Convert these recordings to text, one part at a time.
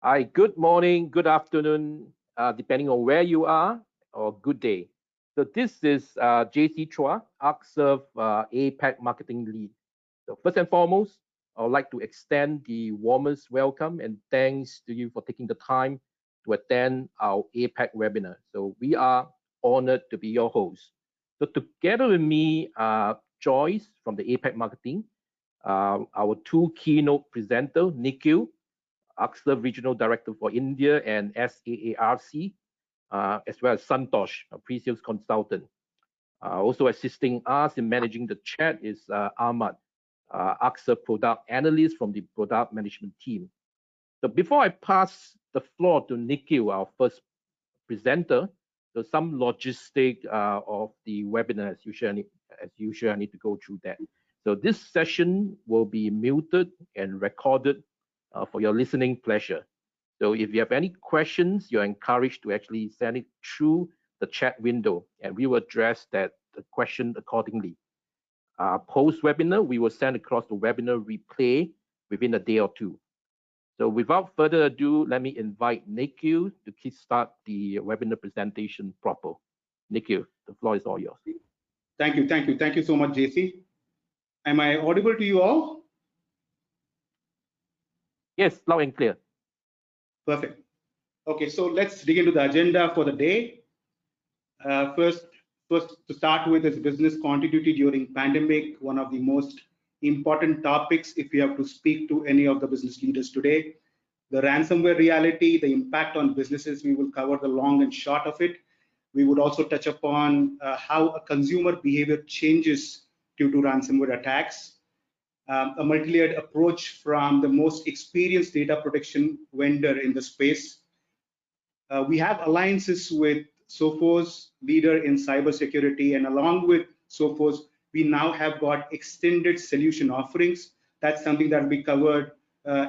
Hi, good morning, good afternoon, depending on where you are, or good day. So this is JC Chua, Arcserve APAC Marketing Lead. So first and foremost, I would like to extend the warmest welcome and thanks to you for taking the time to attend our APAC webinar. So we are honored to be your host. So together with me, Joyce from the APAC Marketing, our two keynote presenter, Nikhil, Arcserve Regional Director for India and SaaRC, as well as Santosh, a pre-sales consultant. Also assisting us in managing the chat is Ahmad, Arcserve Product Analyst from the Product Management team. So before I pass the floor to Nikhil, our first presenter, so some logistic of the webinar, as usual, I need to go through that. So this session will be muted and recorded for your listening pleasure. So if you have any questions, you're encouraged to actually send it through the chat window, and we will address the question accordingly. Post-webinar, we will send across the webinar replay within a day or two. So without further ado, let me invite Nikhil to kickstart the webinar presentation proper. Nikhil, the floor is all yours. Thank you so much, JC. Am I audible to you all? Yes, loud and clear. Perfect. Okay, so let's dig into the agenda for the day. First to start with is business continuity during pandemic, one of the most important topics if you have to speak to any of the business leaders today. The ransomware reality, the impact on businesses, we will cover the long and short of it. We would also touch upon how a consumer behavior changes due to ransomware attacks. A multi-layered approach from the most experienced data protection vendor in the space. We have alliances with Sophos, leader in cybersecurity, and along with Sophos, we now have got extended solution offerings. That's something that will be covered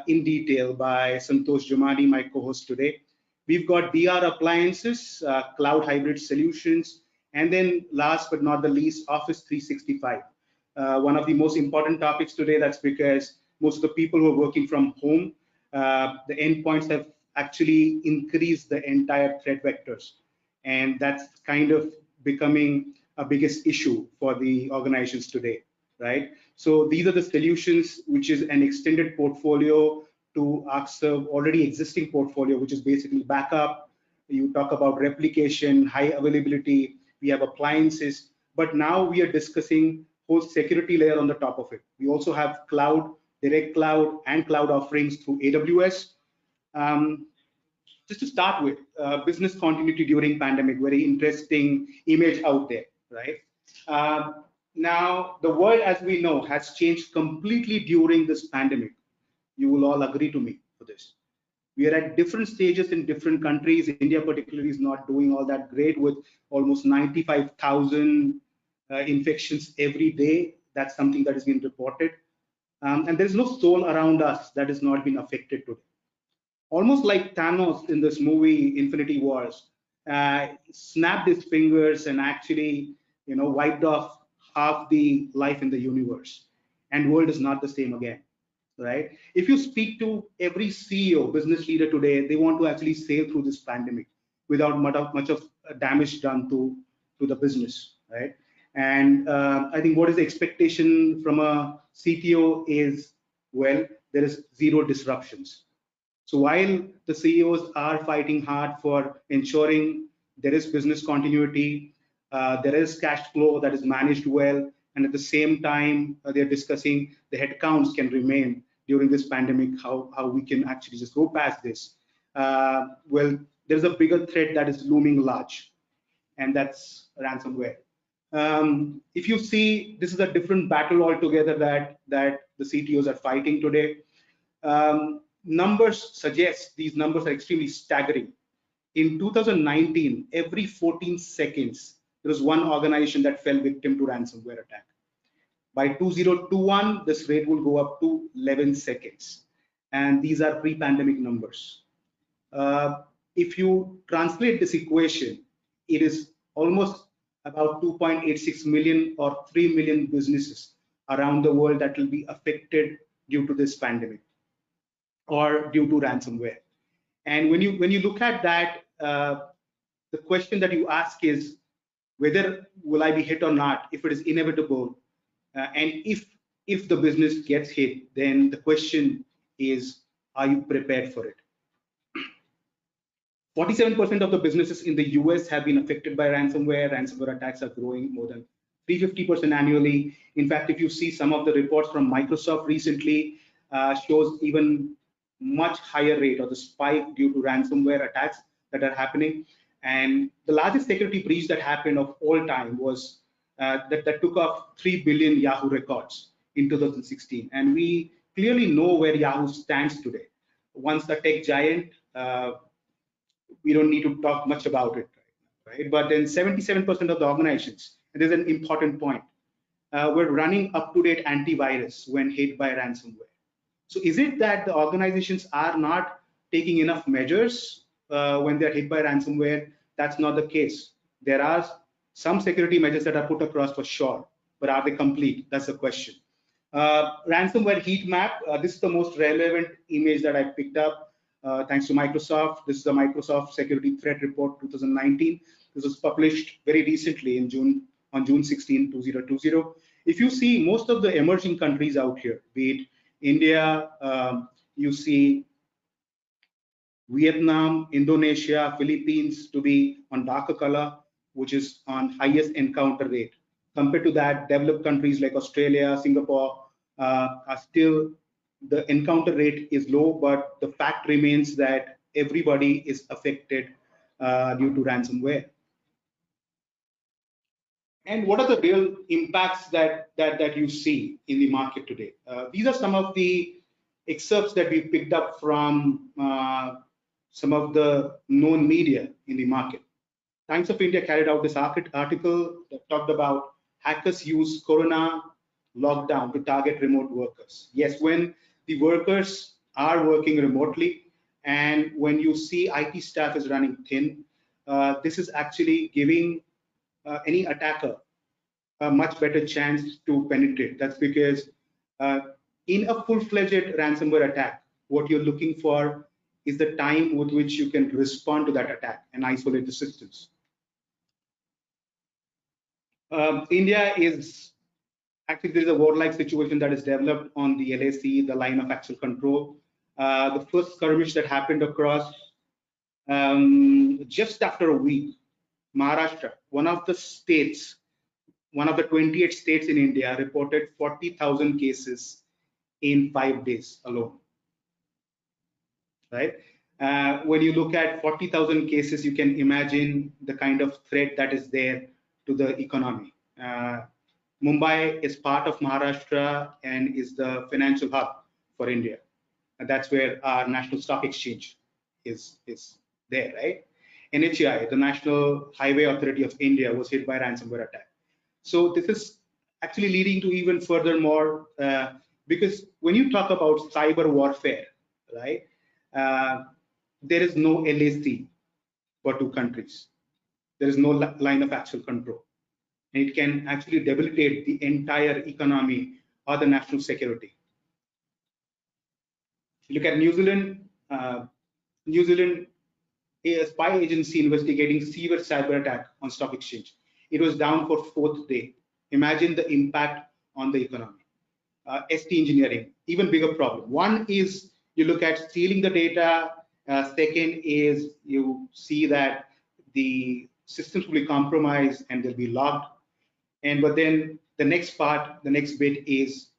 in detail by Santosh Jumani, my co-host today. We've got DR appliances, cloud hybrid solutions, and then last but not the least, Office 365. One of the most important topics today, that's because most of the people who are working from home, the endpoints have actually increased the entire threat vectors. And that's kind of becoming a biggest issue for the organizations today, right? So these are the solutions, which is an extended portfolio to Arcserve already existing portfolio, which is basically backup. You talk about replication, high availability, we have appliances, but now we are discussing whole security layer on the top of it. We also have cloud, direct cloud, and cloud offerings through AWS. Just to start with, business continuity during pandemic, very interesting image out there, right? Now, the world as we know has changed completely during this pandemic. You will all agree to me for this. We are at different stages in different countries. India particularly is not doing all that great with almost 95,000 infections every day. That's something that has been reported. And there's no soul around us that has not been affected today. Almost like Thanos in this movie Infinity Wars, snapped his fingers and actually, wiped off half the life in the universe, and world is not the same again, right? If you speak to every CEO, business leader today, they want to actually sail through this pandemic without much of damage done to the business, right? And I think what is the expectation from a CTO is, well, there is zero disruptions. So while the CEOs are fighting hard for ensuring there is business continuity, there is cash flow that is managed well, and at the same time, they're discussing the headcounts can remain during this pandemic, how we can actually just go past this. Well, there's a bigger threat that is looming large, and that's ransomware. If you see, this is a different battle altogether that the CTOs are fighting today. Numbers suggest these numbers are extremely staggering. In 2019, every 14 seconds, there was one organization that fell victim to ransomware attack. By 2021, this rate will go up to 11 seconds. And these are pre-pandemic numbers. If you translate this equation, it is almost about 2.86 million or 3 million businesses around the world that will be affected due to this pandemic or due to ransomware. And when you look at that, the question that you ask is whether will I be hit or not, if it is inevitable, and if the business gets hit, then the question is, are you prepared for it? 47% of the businesses in the US have been affected by ransomware. Ransomware attacks are growing more than 350% annually. In fact, if you see some of the reports from Microsoft recently, shows even much higher rate or the spike due to ransomware attacks that are happening. And the largest security breach that happened of all time was that took off 3 billion Yahoo records in 2016. And we clearly know where Yahoo stands today. Once the tech giant, we don't need to talk much about it, right? But then 77% of the organizations, and there's an important point, were running up-to-date antivirus when hit by ransomware. So is it that the organizations are not taking enough measures when they're hit by ransomware? That's not the case. There are some security measures that are put across for sure, but are they complete? That's the question. Ransomware heat map. This is the most relevant image that I picked up. Thanks to Microsoft. This is the Microsoft Security Threat Report 2019. This was published very recently in June, on June 16, 2020. If you see most of the emerging countries out here, be it India, you see Vietnam, Indonesia, Philippines to be on darker color, which is on highest encounter rate. Compared to that, developed countries like Australia, Singapore are still, the encounter rate is low, but the fact remains that everybody is affected due to ransomware. And what are the real impacts that you see in the market today? These are some of the excerpts that we picked up from some of the known media in the market. Times of India carried out this article that talked about hackers use Corona lockdown to target remote workers. Yes, when the workers are working remotely and when you see IT staff is running thin, this is actually giving any attacker a much better chance to penetrate. That's because in a full-fledged ransomware attack, what you're looking for is the time with which you can respond to that attack and isolate the systems. India is actually, there is a warlike situation that is developed on the LAC, the line of actual control. The first skirmish that happened across just after a week, Maharashtra, one of the states, one of the 28 states in India, reported 40,000 cases in 5 days alone. Right? When you look at 40,000 cases, you can imagine the kind of threat that is there to the economy. Mumbai is part of Maharashtra and is the financial hub for India. And that's where our National Stock Exchange is there, right? NHAI, the National Highway Authority of India, was hit by a ransomware attack. So this is actually leading to even furthermore, because when you talk about cyber warfare, right, there is no LAC for two countries. There is no line of actual control. And it can actually debilitate the entire economy or the national security. If you look at New Zealand, a spy agency investigating severe cyber attack on stock exchange. It was down for 4th day. Imagine the impact on the economy. ST engineering, even bigger problem. One is you look at stealing the data. Second is you see that the systems will be compromised and they'll be logged. But then the next part, the next bit is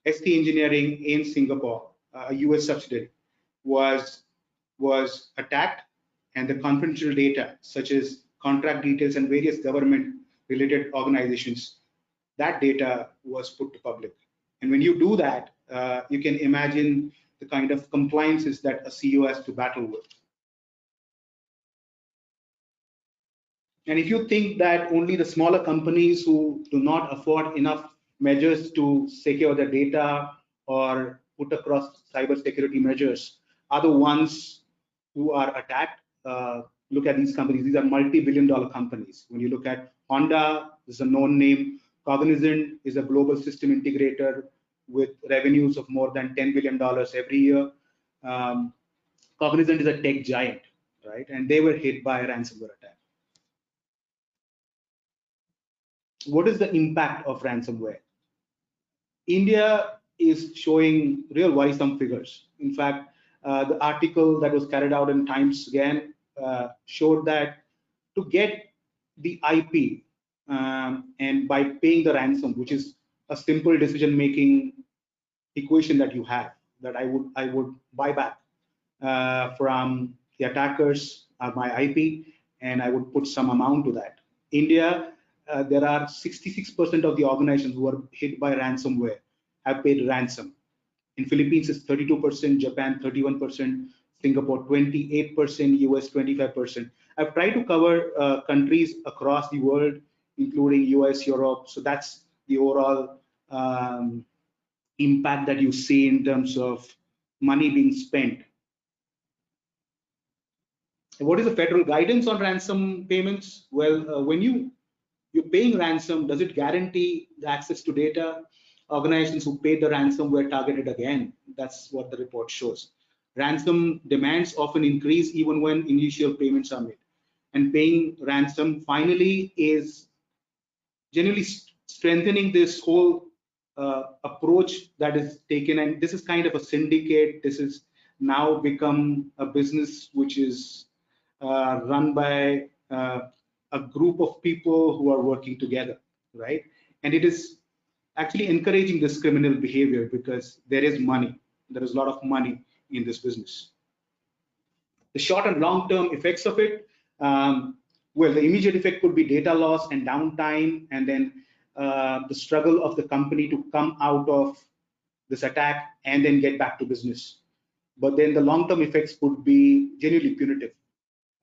ST Engineering in Singapore, a US subsidiary, was attacked, and the confidential data, such as contract details and various government-related organizations, that data was put to public. And when you do that, you can imagine the kind of compliances that a CEO has to battle with. And if you think that only the smaller companies who do not afford enough measures to secure their data or put across cybersecurity measures are the ones who are attacked, look at these companies. These are multi-billion-dollar companies. When you look at Honda, this is a known name. Cognizant is a global system integrator with revenues of more than $10 billion every year. Cognizant is a tech giant, right? And they were hit by a ransomware attack. What is the impact of ransomware? India is showing real worrisome figures. In fact, the article that was carried out in Times again showed that to get the IP and by paying the ransom, which is a simple decision-making equation that you have, that I would buy back from the attackers my IP, and I would put some amount to that. India, there are 66% of the organizations who are hit by ransomware have paid ransom. In Philippines, it's 32%, Japan 31%, Singapore 28%, US 25%. I've tried to cover countries across the world, including US, Europe. So that's the overall impact that you see in terms of money being spent. What is the federal guidance on ransom payments? Well, when you're paying ransom, does it guarantee the access to data? Organizations who paid the ransom were targeted again. That's what the report shows. Ransom demands often increase even when initial payments are made. And paying ransom finally is generally strengthening this whole approach that is taken. And this is kind of a syndicate. This is now become a business which is run by a group of people who are working together, right? And it is actually encouraging this criminal behavior because there is money. There is a lot of money in this business. The short and long-term effects of it, well, the immediate effect could be data loss and downtime, and then the struggle of the company to come out of this attack and then get back to business. But then the long-term effects could be genuinely punitive.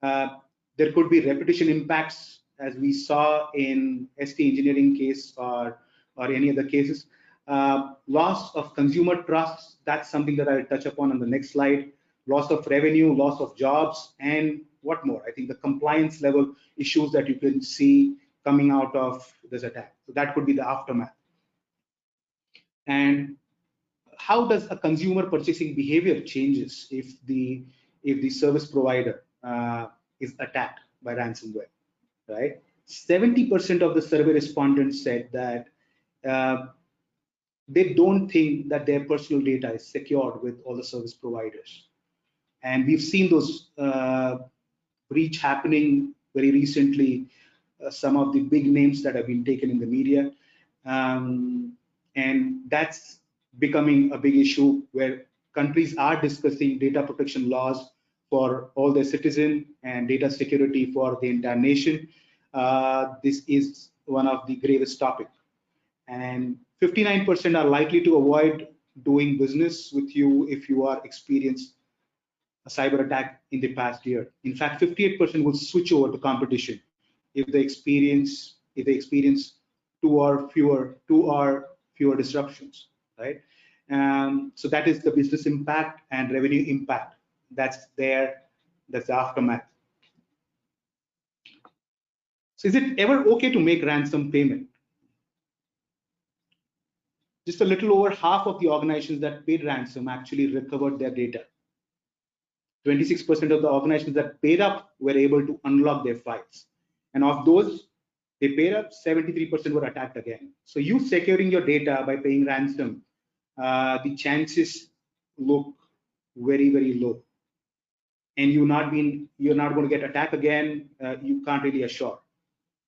There could be repetition impacts, as we saw in ST engineering case or any other cases. Loss of consumer trust, that's something that I'll touch upon on the next slide. Loss of revenue, loss of jobs, and what more? I think the compliance level issues that you can see coming out of this attack. So that could be the aftermath. And how does a consumer purchasing behavior changes if the service provider is attacked by ransomware, right? 70% of the survey respondents said that they don't think that their personal data is secured with all the service providers. And we've seen those breach happening very recently, some of the big names that have been taken in the media. And that's becoming a big issue where countries are discussing data protection laws for all their citizens and data security for the entire nation. This is one of the gravest topics. And 59% are likely to avoid doing business with you if you are experienced a cyber attack in the past year. In fact, 58% will switch over to competition if they experience two or fewer disruptions, right? So that is the business impact and revenue impact. That's the aftermath. So is it ever okay to make ransom payment? Just a little over half of the organizations that paid ransom actually recovered their data. 26% of the organizations that paid up were able to unlock their files. And of those, they paid up, 73% were attacked again. So you securing your data by paying ransom, the chances look very, very low. And you're not going to get attacked again, you can't really assure.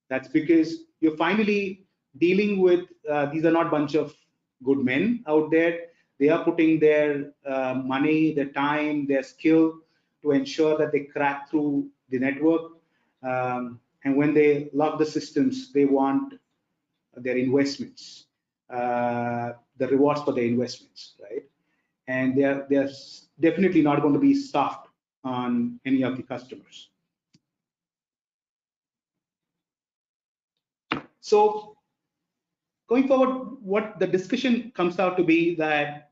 That's because you're finally dealing with, these are not a bunch of good men out there. They are putting their money, their time, their skill to ensure that they crack through the network. And when they lock the systems, they want their investments, the rewards for their investments, right? And they're definitely not going to be soft on any of the customers. So going forward, what the discussion comes out to be that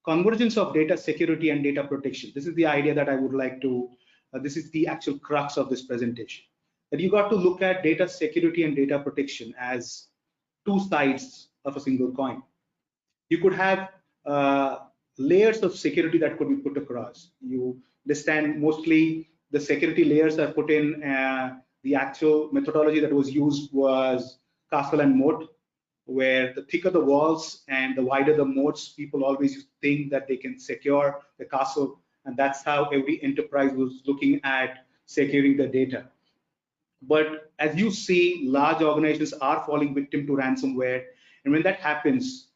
convergence of data security and data protection. This is the idea that I would like to, this is the actual crux of this presentation. That you got to look at data security and data protection as two sides of a single coin. You could have layers of security that could be put across. You understand mostly the security layers are put in. The actual methodology that was used was castle and moat, where the thicker the walls and the wider the moats, people always think that they can secure the castle, and that's how every enterprise was looking at securing the data. But as you see, large organizations are falling victim to ransomware, and when that happens,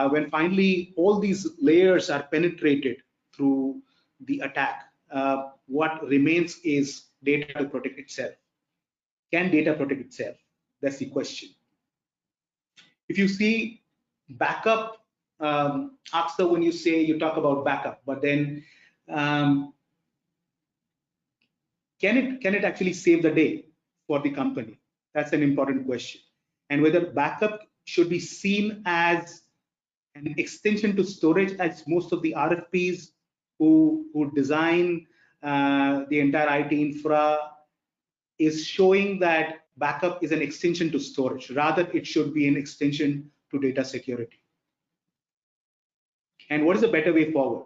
when finally all these layers are penetrated through the attack, what remains is data to protect itself. Can data protect itself? That's the question. If you see backup, Aksa, when you talk about backup, but then can it actually save the day for the company? That's an important question. And whether backup should be seen as an extension to storage, as most of the RFPs who design the entire IT infra is showing that backup is an extension to storage. Rather, it should be an extension to data security. And what is a better way forward?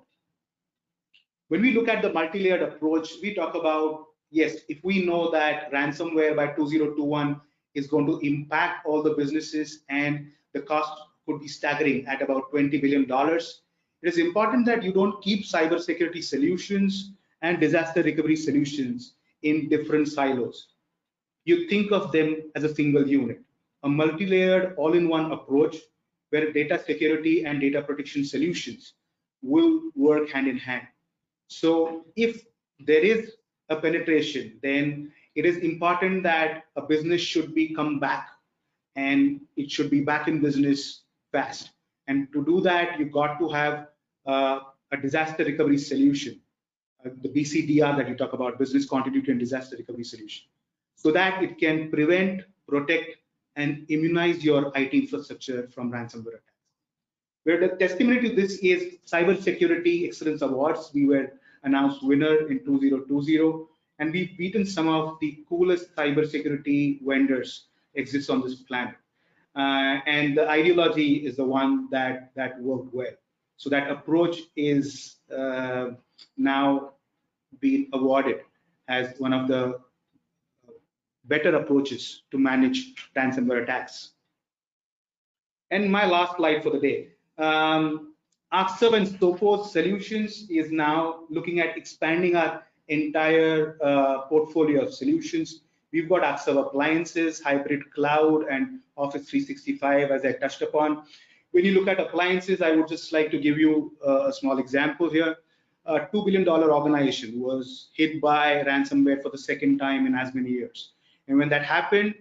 When we look at the multi-layered approach, we talk about, yes, if we know that ransomware by 2021 is going to impact all the businesses and the cost could be staggering at about $20 billion, it is important that you don't keep cybersecurity solutions and disaster recovery solutions in different silos. You think of them as a single unit, a multi-layered all-in-one approach where data security and data protection solutions will work hand in hand. So if there is a penetration, then it is important that a business should be come back and it should be back in business fast. And to do that, you've got to have a disaster recovery solution, the BCDR that you talk about, business continuity and disaster recovery solution, so that it can prevent, protect, and immunize your IT infrastructure from ransomware attacks. Where the testimony to this is Cybersecurity Excellence Awards. We were announced winner in 2020, and we've beaten some of the coolest cybersecurity vendors exists on this planet. And the ideology is the one that worked well. So that approach is now being awarded as one of the better approaches to manage ransomware attacks. And my last slide for the day. Arcserve and Sophos Solutions is now looking at expanding our entire portfolio of solutions. We've got Arcserve Appliances, Hybrid Cloud, and Office 365, as I touched upon. When you look at appliances, I would just like to give you a small example here. A $2 billion organization was hit by ransomware for the second time in as many years. And when that happened,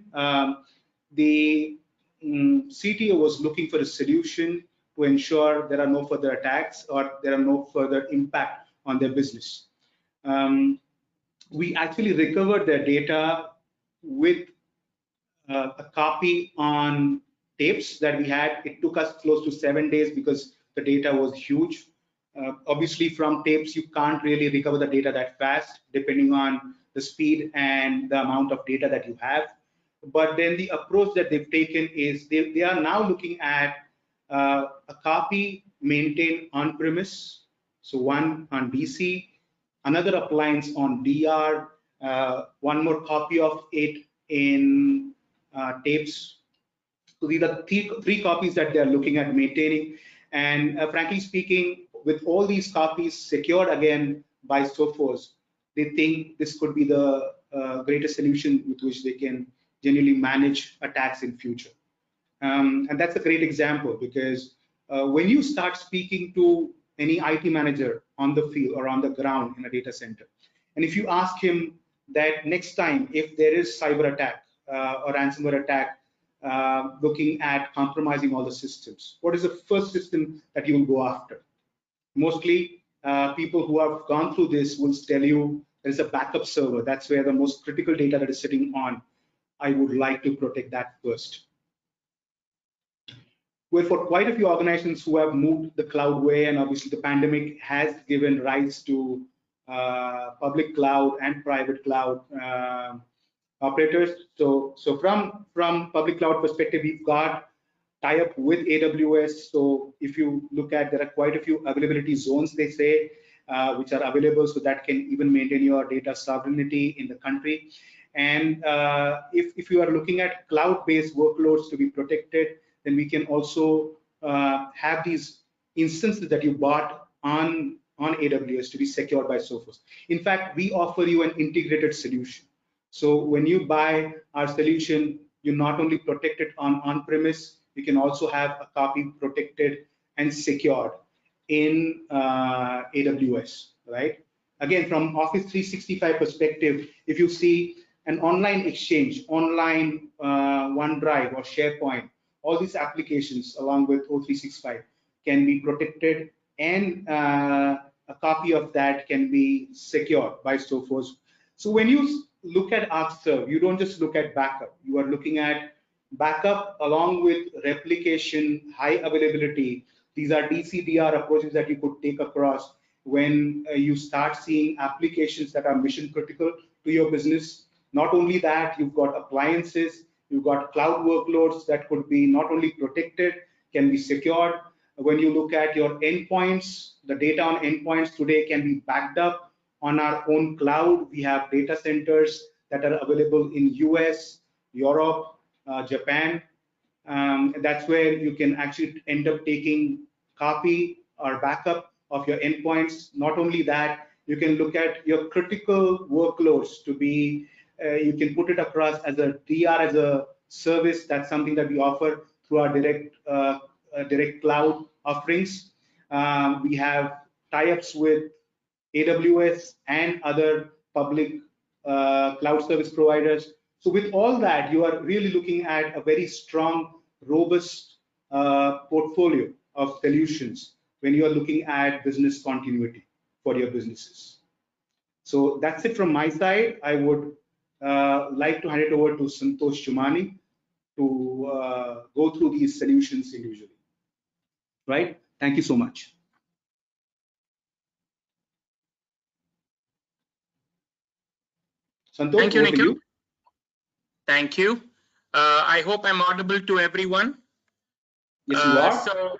the CTO was looking for a solution to ensure there are no further attacks or there are no further impact on their business. We actually recovered their data with a copy on tapes that we had. It took us close to 7 days because the data was huge. Obviously, from tapes, you can't really recover the data that fast, depending on the speed and the amount of data that you have. But then the approach that they've taken is they are now looking at a copy maintained on premise, so one on DC, another appliance on DR, one more copy of it in tapes. So these are three copies that they're looking at maintaining. And frankly speaking, with all these copies secured again by Sophos, they think this could be the greatest solution with which they can generally manage attacks in future. And that's a great example, because when you start speaking to any IT manager on the field or on the ground in a data center, and if you ask him that next time if there is cyber attack or ransomware attack looking at compromising all the systems, what is the first system that you will go after? Mostly people who have gone through this will tell you there is a backup server. That's where the most critical data that is sitting on. I would like to protect that first. Well, for quite a few organizations who have moved the cloud way, and obviously the pandemic has given rise to public cloud and private cloud operators. So from public cloud perspective, we've got tie up with AWS. So if you look at, there are quite a few availability zones, they say, which are available, so that can even maintain your data sovereignty in the country. And if you are looking at cloud-based workloads to be protected, then we can also have these instances that you bought on AWS to be secured by Sophos. In fact, we offer you an integrated solution. So when you buy our solution, you not only protect it on-premise, you can also have a copy protected and secured in AWS, right? Again, from Office 365 perspective, if you see an online exchange, online OneDrive or SharePoint, all these applications along with O365 can be protected, and a copy of that can be secured by Sophos. So when you look at Arcserve, you don't just look at backup. You are looking at backup along with replication, high availability. These are DCDR approaches that you could take across when you start seeing applications that are mission critical to your business. Not only that, you've got appliances, you've got cloud workloads that could be not only protected, can be secured. When you look at your endpoints, the data on endpoints today can be backed up on our own cloud. We have data centers that are available in US, Europe, Japan. That's where you can actually end up taking copy or backup of your endpoints. Not only that, you can look at your critical workloads to be, you can put it across as a DR as a service. That's something that we offer through our direct cloud offerings. We have tie-ups with AWS and other public cloud service providers. So with all that, you are really looking at a very strong, robust portfolio of solutions when you are looking at business continuity for your businesses. So that's it from my side. I would like to hand it over to Santosh Chumani to go through these solutions individually. Right? Thank you so much. Santosh, thank you, Nikhil. Thank you. I hope I'm audible to everyone. Yes, you are. So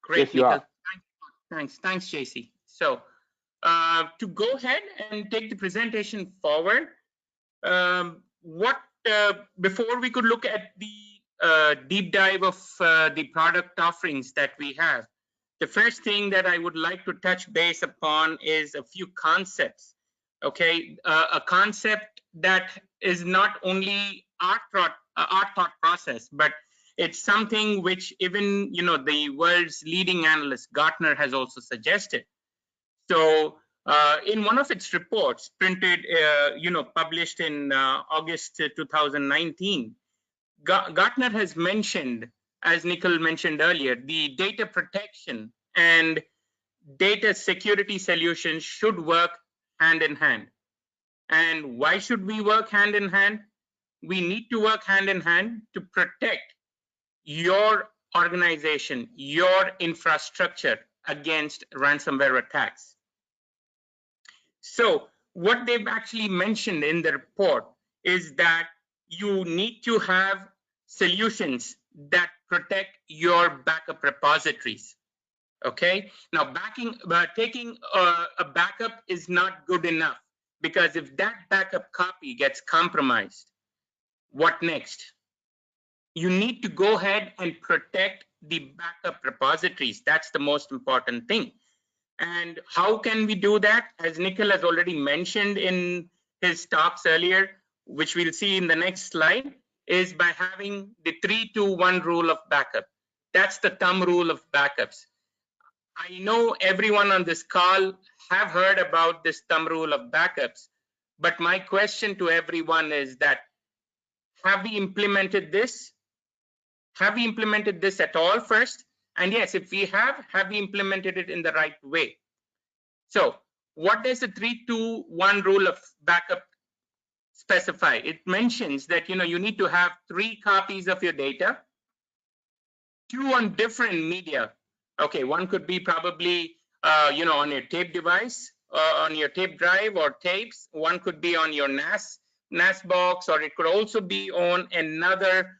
great, yes, you Nikhil. Are. Thanks, JC. So to go ahead and take the presentation forward, before we could look at the deep dive of the product offerings that we have, the first thing that I would like to touch base upon is a few concepts. Okay, a concept that is not only our thought process, but it's something which even the world's leading analyst Gartner has also suggested. So in one of its reports printed, published in August 2019, Gartner has mentioned, as Nikhil mentioned earlier, the data protection and data security solutions should work hand in hand. And why should we work hand in hand? We need to work hand in hand to protect your organization, your infrastructure against ransomware attacks. So what they've actually mentioned in the report is that you need to have solutions that protect your backup repositories. Okay, now taking a backup is not good enough, because if that backup copy gets compromised, what next? You need to go ahead and protect the backup repositories. That's the most important thing. And how can we do that? As Nikhil has already mentioned in his talks earlier, which we'll see in the next slide, is by having the 3-2-1 rule of backup. That's the thumb rule of backups. I know everyone on this call have heard about this thumb rule of backups, but my question to everyone is that, have we implemented this? Have we implemented this at all first? And yes, if we have we implemented it in the right way? So what does the 3-2-1 rule of backup specify? It mentions that you need to have 3 copies of your data, 2 on different media. Okay, one could be probably on your tape device, on your tape drive or tapes. One could be on your NAS box, or it could also be on another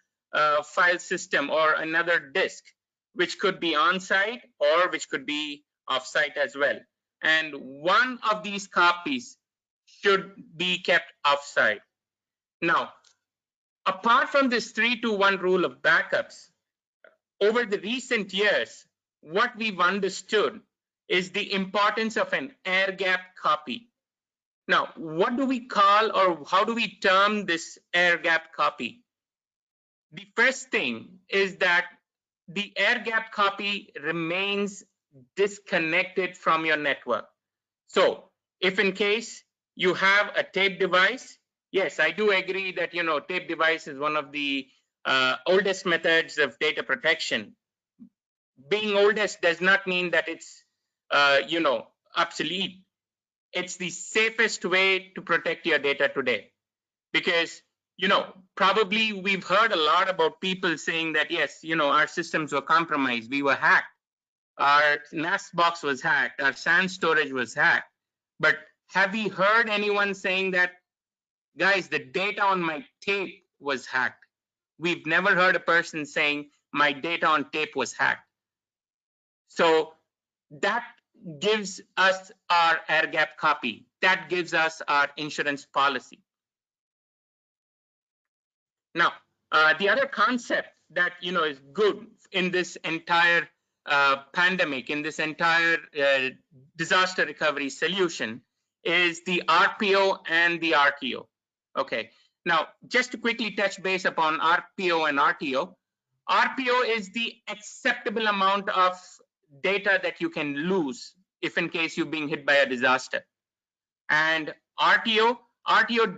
file system or another disk, which could be on-site or which could be off-site as well. And one of these copies should be kept off-site. Now, apart from this 3-to-1 rule of backups, over the recent years, what we've understood is the importance of an air-gap copy. Now, what do we call or how do we term this air-gap copy? The first thing is that the air-gap copy remains disconnected from your network. So if in case you have a tape device, yes, I do agree that, tape device is one of the oldest methods of data protection. Being oldest does not mean that it's, obsolete. It's the safest way to protect your data today. Because, probably we've heard a lot about people saying that, yes, our systems were compromised, we were hacked. Our NAS box was hacked, our SAN storage was hacked. But have you heard anyone saying that, guys, the data on my tape was hacked? We've never heard a person saying my data on tape was hacked. So that gives us our air-gap copy. That gives us our insurance policy. Now, the other concept that is good in this entire pandemic, in this entire disaster recovery solution, is the RPO and the RTO. Okay. Now, just to quickly touch base upon RPO and RTO, RPO is the acceptable amount of data that you can lose if in case you're being hit by a disaster. And RTO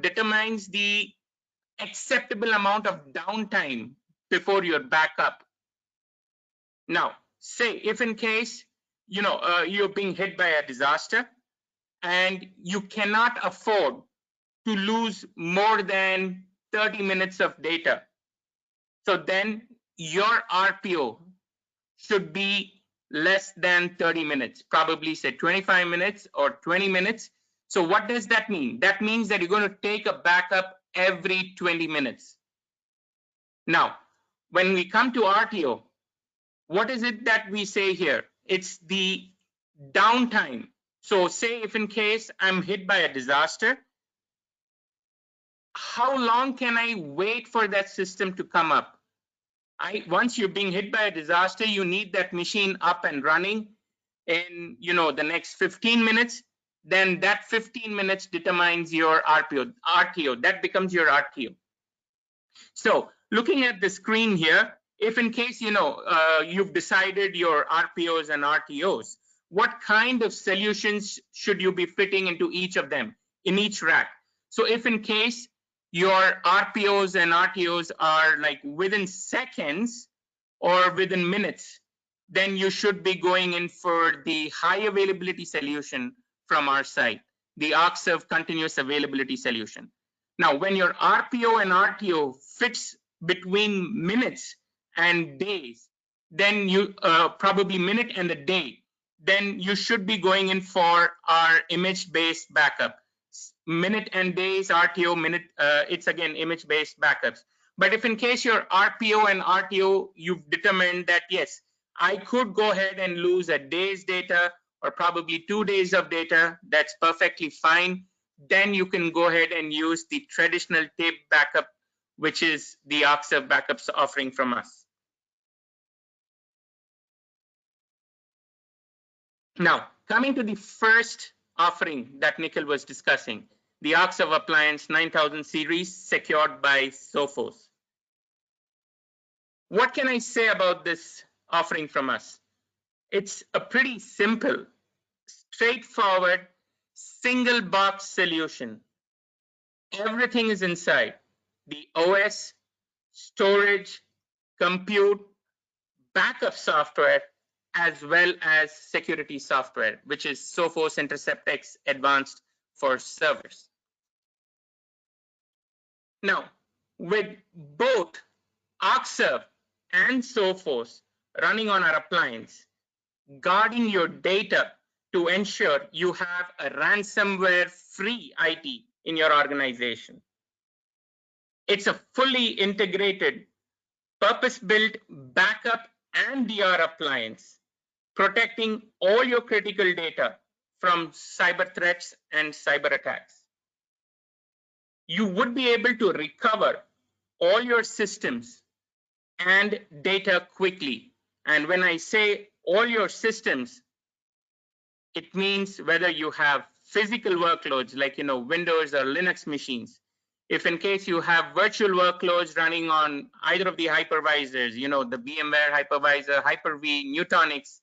determines the acceptable amount of downtime before your backup. Now, say if in case you're being hit by a disaster and you cannot afford to lose more than 30 minutes of data, so then your RPO should be less than 30 minutes, probably say 25 minutes or 20 minutes. So what does that mean? That means that you're going to take a backup every 20 minutes. Now, when we come to RTO, what is it that we say here? It's the downtime. So say if in case I'm hit by a disaster, how long can I wait for that system to come up? Once you're being hit by a disaster, you need that machine up and running in the next 15 minutes. Then that 15 minutes determines your RTO. That becomes your RTO. So looking at the screen here, if in case you've decided your RPOs and RTOs, what kind of solutions should you be fitting into each of them in each rack? So if in case your RPOs and RTOs are like within seconds or within minutes, then you should be going in for the high availability solution from our side, the Arcserve continuous availability solution. Now, when your RPO and RTO fits between minutes and days, then you probably minute and a day, then you should be going in for our image-based backup. Minute and days RTO, it's again image-based backups. But if in case your RPO and RTO, you've determined that, yes, I could go ahead and lose a day's data or probably 2 days of data, that's perfectly fine. Then you can go ahead and use the traditional tape backup, which is the Arcserve backups offering from us. Now, coming to the first offering that Nikhil was discussing, the Arcserve Appliance 9000 series secured by Sophos. What can I say about this offering from us? It's a pretty simple, straightforward, single box solution. Everything is inside. The OS, storage, compute, backup software, as well as security software, which is Sophos Intercept X Advanced for servers. Now, with both Arcserve and Sophos running on our appliance, guarding your data to ensure you have a ransomware-free IT in your organization. It's a fully integrated purpose-built backup and DR appliance, protecting all your critical data from cyber threats and cyber attacks. You would be able to recover all your systems and data quickly. And when I say all your systems, it means whether you have physical workloads like Windows or Linux machines. If in case you have virtual workloads running on either of the hypervisors, the VMware hypervisor, Hyper-V, Nutanix,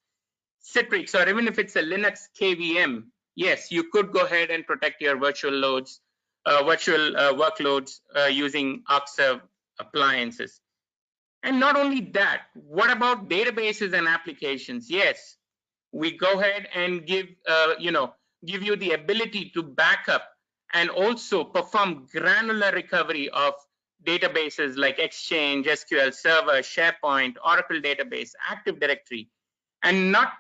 Citrix, or even if it's a Linux KVM, yes, you could go ahead and protect your virtual workloads using Arcserve appliances. And not only that, what about databases and applications? Yes, we go ahead and give you the ability to back up and also perform granular recovery of databases like Exchange, SQL Server, SharePoint, Oracle Database, Active Directory. And not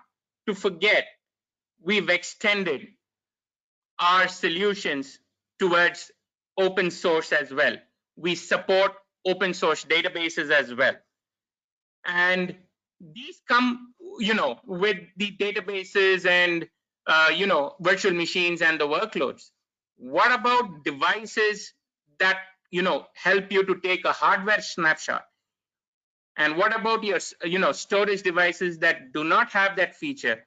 to forget, we've extended our solutions towards open source as well. We support open source databases as well. And these come, with the databases and, virtual machines and the workloads. What about devices that, help you to take a hardware snapshot? And what about your, storage devices that do not have that feature?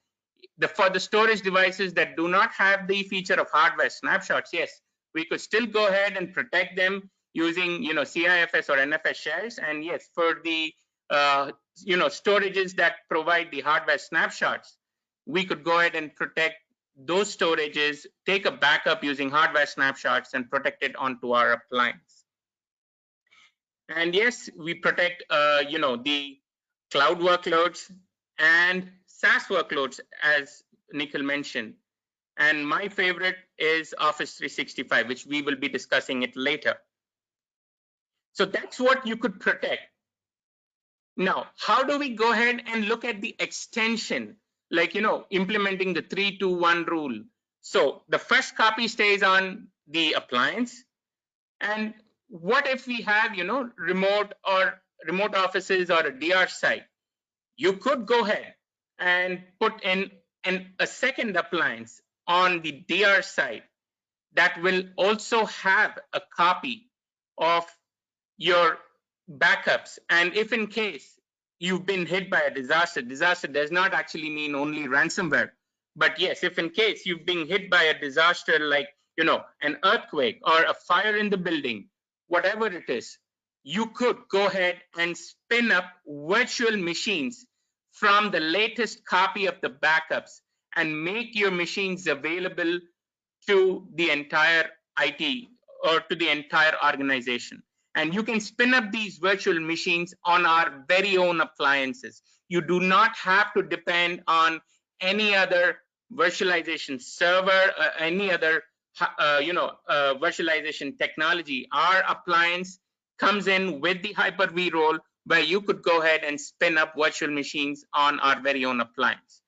For the storage devices that do not have the feature of hardware snapshots, yes, we could still go ahead and protect them using, CIFS or NFS shares. And yes, for the, storages that provide the hardware snapshots, we could go ahead and protect those storages, take a backup using hardware snapshots and protect it onto our appliance. And yes, we protect, the cloud workloads and SaaS workloads, as Nikhil mentioned. And my favorite is Office 365, which we will be discussing it later. So that's what you could protect. Now, how do we go ahead and look at the extension, like, implementing the 3-2-1 rule? So the first copy stays on the appliance. And what if we have, remote offices or a DR site? You could go ahead and put in a second appliance on the DR site that will also have a copy of your backups. And if in case you've been hit by a disaster does not actually mean only ransomware. But yes, if in case you've been hit by a disaster like, an earthquake or a fire in the building, whatever it is, you could go ahead and spin up virtual machines from the latest copy of the backups and make your machines available to the entire IT or to the entire organization. And you can spin up these virtual machines on our very own appliances. You do not have to depend on any other virtualization server, any other virtualization technology. Our appliance comes in with the Hyper-V role where you could go ahead and spin up virtual machines on our very own appliance.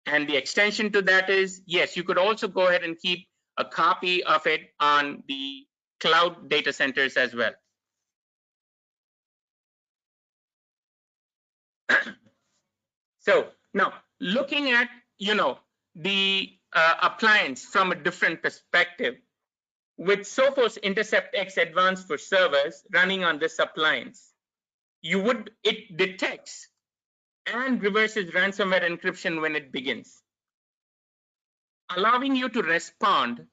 And the extension to that is, yes, you could also go ahead and keep a copy of it on the cloud data centers as well. So now looking at, the appliance from a different perspective, with Sophos Intercept X Advanced for servers running on this appliance, it detects and reverses ransomware encryption when it begins, allowing you to respond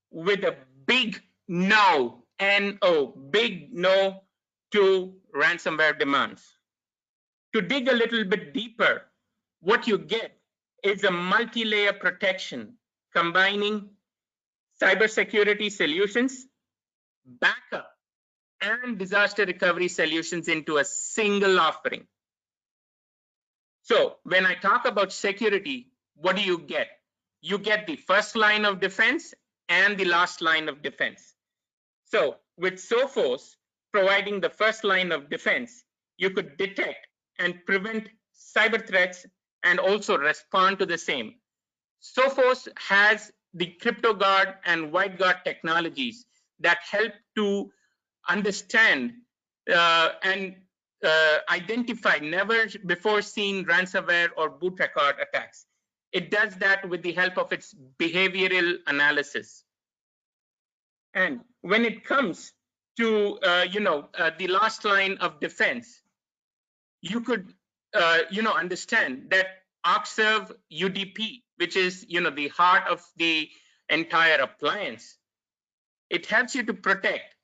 with a big no, N-O, big no to ransomware demands. To dig a little bit deeper, what you get is a multi-layer protection combining cybersecurity solutions, backup, and disaster recovery solutions into a single offering. So when I talk about security, what do you get? You get the first line of defense and the last line of defense. So with Sophos providing the first line of defense, you could detect and prevent cyber threats and also respond to the same. Sophos has the CryptoGuard and WhiteGuard technologies that help to understand and identify never before seen ransomware or boot record attacks. It does that with the help of its behavioral analysis. And when it comes to the last line of defense, you could understand that Arcserve UDP, which is the heart of the entire appliance, it helps you to protect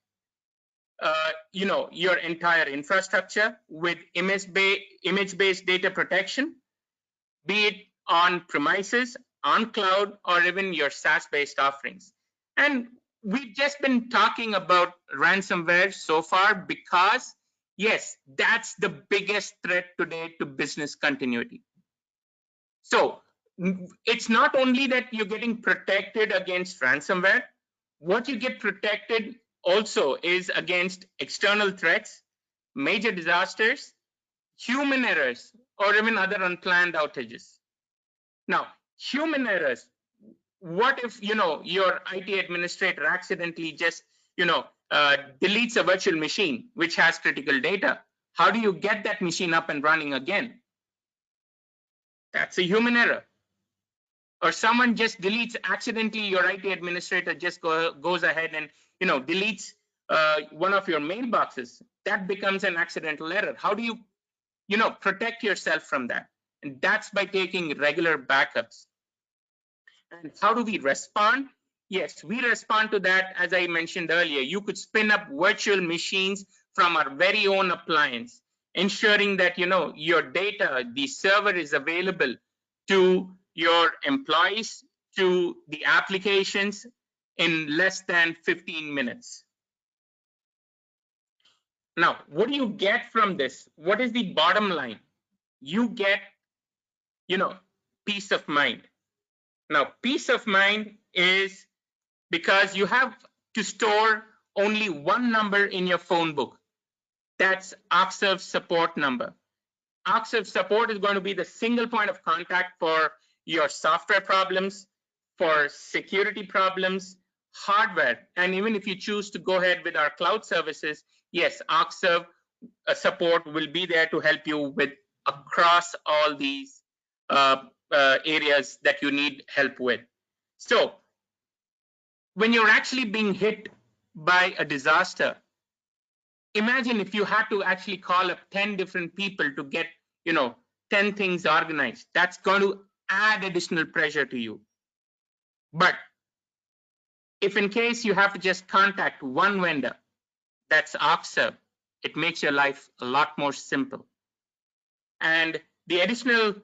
your entire infrastructure with image-based data protection, be it on premises, on cloud, or even your SaaS-based offerings. And we've just been talking about ransomware so far because, yes, that's the biggest threat today to business continuity. So it's not only that you're getting protected against ransomware, what you get protected also is against external threats, major disasters, human errors, or even other unplanned outages. Now, human errors, what if your IT administrator accidentally just deletes a virtual machine which has critical data? How do you get that machine up and running again? That's a human error. Or someone just deletes accidentally, your IT administrator just goes ahead and deletes one of your mailboxes. That becomes an accidental error. How do you protect yourself from that? And that's by taking regular backups. And how do we respond? Yes, we respond to that. As I mentioned earlier, you could spin up virtual machines from our very own appliance, ensuring that your data, the server, is available to your employees, to the applications in less than 15 minutes. Now, what do you get from this? What is the bottom line? You get peace of mind. Now, peace of mind is because you have to store only one number in your phone book. That's Arcserve support number. Arcserve support is going to be the single point of contact for your software problems, for security problems, hardware, and even if you choose to go ahead with our cloud services, yes, Arcserve support will be there to help you with across all these areas that you need help with. So when you're actually being hit by a disaster, imagine if you had to actually call up 10 different people to get 10 things organized. That's going to add additional pressure to you. But if in case you have to just contact one vendor, that's Arcserve, it makes your life a lot more simple. And the additional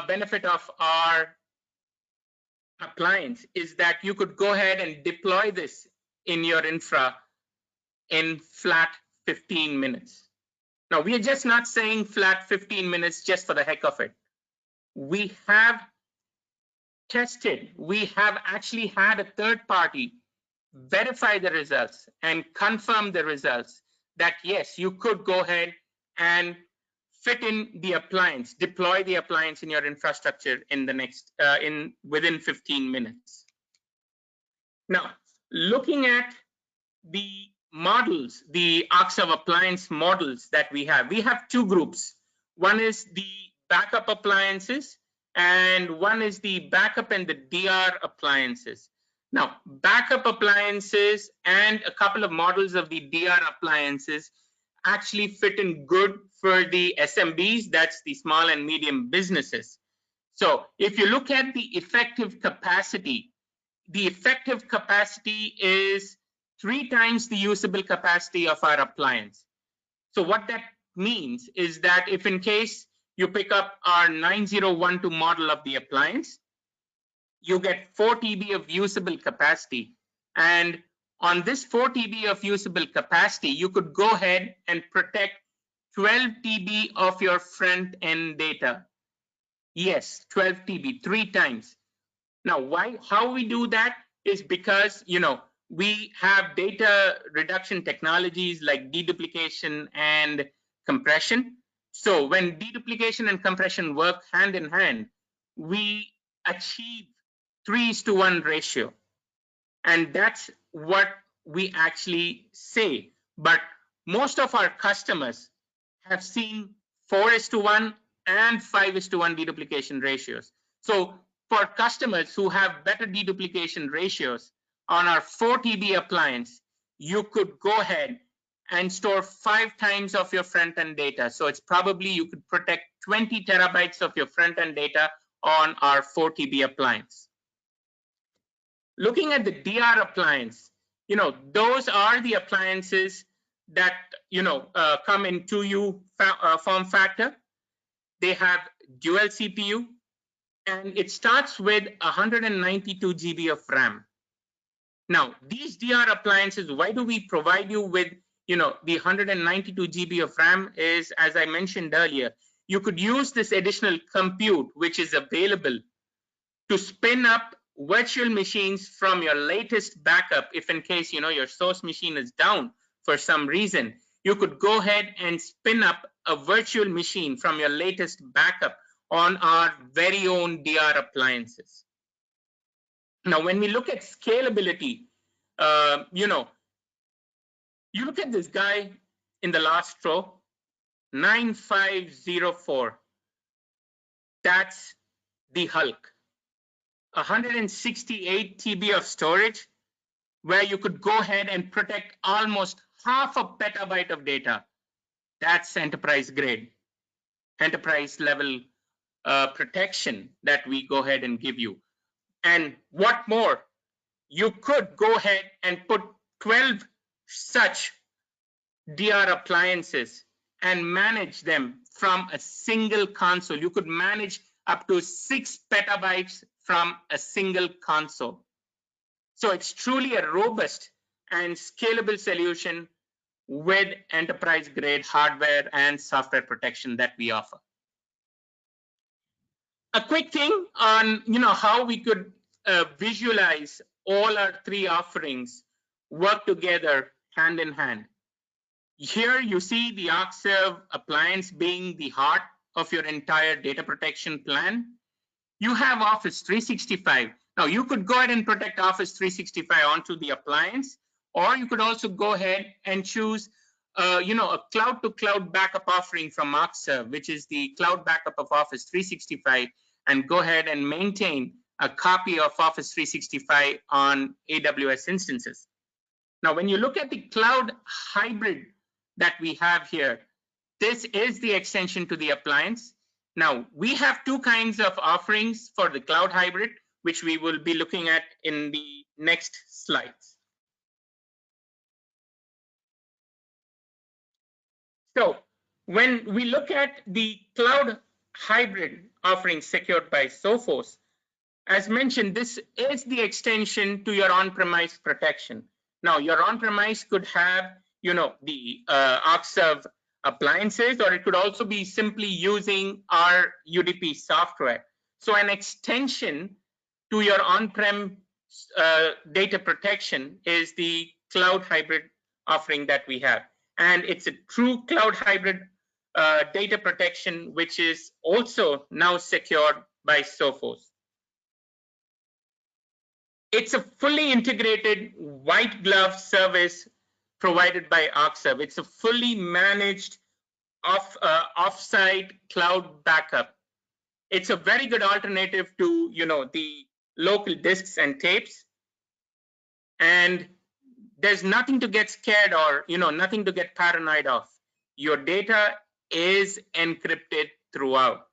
benefit of our appliance is that you could go ahead and deploy this in your infra in flat 15 minutes. Now, we are just not saying flat 15 minutes just for the heck of it. We have tested, we have actually had a third party verify the results and confirm the results that yes, you could go ahead and fit in the appliance, deploy the appliance in your infrastructure in the next within 15 minutes. Now, looking at the models, the Arcserve appliance models that we have two groups. One is the backup appliances and one is the backup and the DR appliances. Now, backup appliances and a couple of models of the DR appliances actually fit in good for the SMBs, that's the small and medium businesses. So if you look at the effective capacity is 3 times the usable capacity of our appliance. So what that means is that if in case you pick up our 9012 model of the appliance, you get 4 TB of usable capacity. And on this 4 TB of usable capacity, you could go ahead and protect 12 TB of your front end data. Yes, 12 TB, 3 times. Now, how we do that is because, we have data reduction technologies like deduplication and compression. So when deduplication and compression work hand in hand, we achieve 3:1 ratio. And that's what we actually say. But most of our customers have seen 4:1 and 5:1 deduplication ratios. So for customers who have better deduplication ratios on our 4 TB appliance, you could go ahead and store 5 times of your front-end data. So it's probably you could protect 20 terabytes of your front-end data on our 4 TB appliance. Looking at the DR appliance, those are the appliances that, come in 2U form factor. They have dual CPU, and it starts with 192 GB of RAM. Now, these DR appliances, why do we provide you with, the 192 GB of RAM is, as I mentioned earlier, you could use this additional compute, which is available, to spin up virtual machines from your latest backup. If in case, your source machine is down for some reason, you could go ahead and spin up a virtual machine from your latest backup on our very own DR appliances. Now, when we look at scalability, you look at this guy in the last row, 9504. That's the Hulk. 168 TB of storage, where you could go ahead and protect almost half a petabyte of data. That's enterprise grade, enterprise level protection that we go ahead and give you. And what more, you could go ahead and put 12 such DR appliances and manage them from a single console. You could manage up to 6 petabytes from a single console. So it's truly a robust and scalable solution with enterprise grade hardware and software protection that we offer. A quick thing on how we could visualize all our 3 offerings work together hand in hand. Here you see the Arcserve appliance being the heart of your entire data protection plan. You have Office 365. Now you could go ahead and protect Office 365 onto the appliance, or you could also go ahead and choose a cloud-to-cloud backup offering from Arcserve, which is the cloud backup of Office 365, and go ahead and maintain a copy of Office 365 on AWS instances. Now, when you look at the cloud hybrid that we have here, this is the extension to the appliance. Now, we have 2 kinds of offerings for the cloud hybrid, which we will be looking at in the next slides. So when we look at the cloud hybrid offering secured by Sophos, as mentioned, this is the extension to your on-premise protection. Now, your on-premise could have, the Arcserve appliances, or it could also be simply using our UDP software. So an extension to your on-prem data protection is the cloud hybrid offering that we have. And it's a true cloud hybrid data protection, which is also now secured by Sophos. It's a fully integrated white glove service provided by Arcserve. It's a fully managed off-site cloud backup. It's a very good alternative to the local disks and tapes. And there's nothing to get scared or nothing to get paranoid of. Your data is encrypted throughout.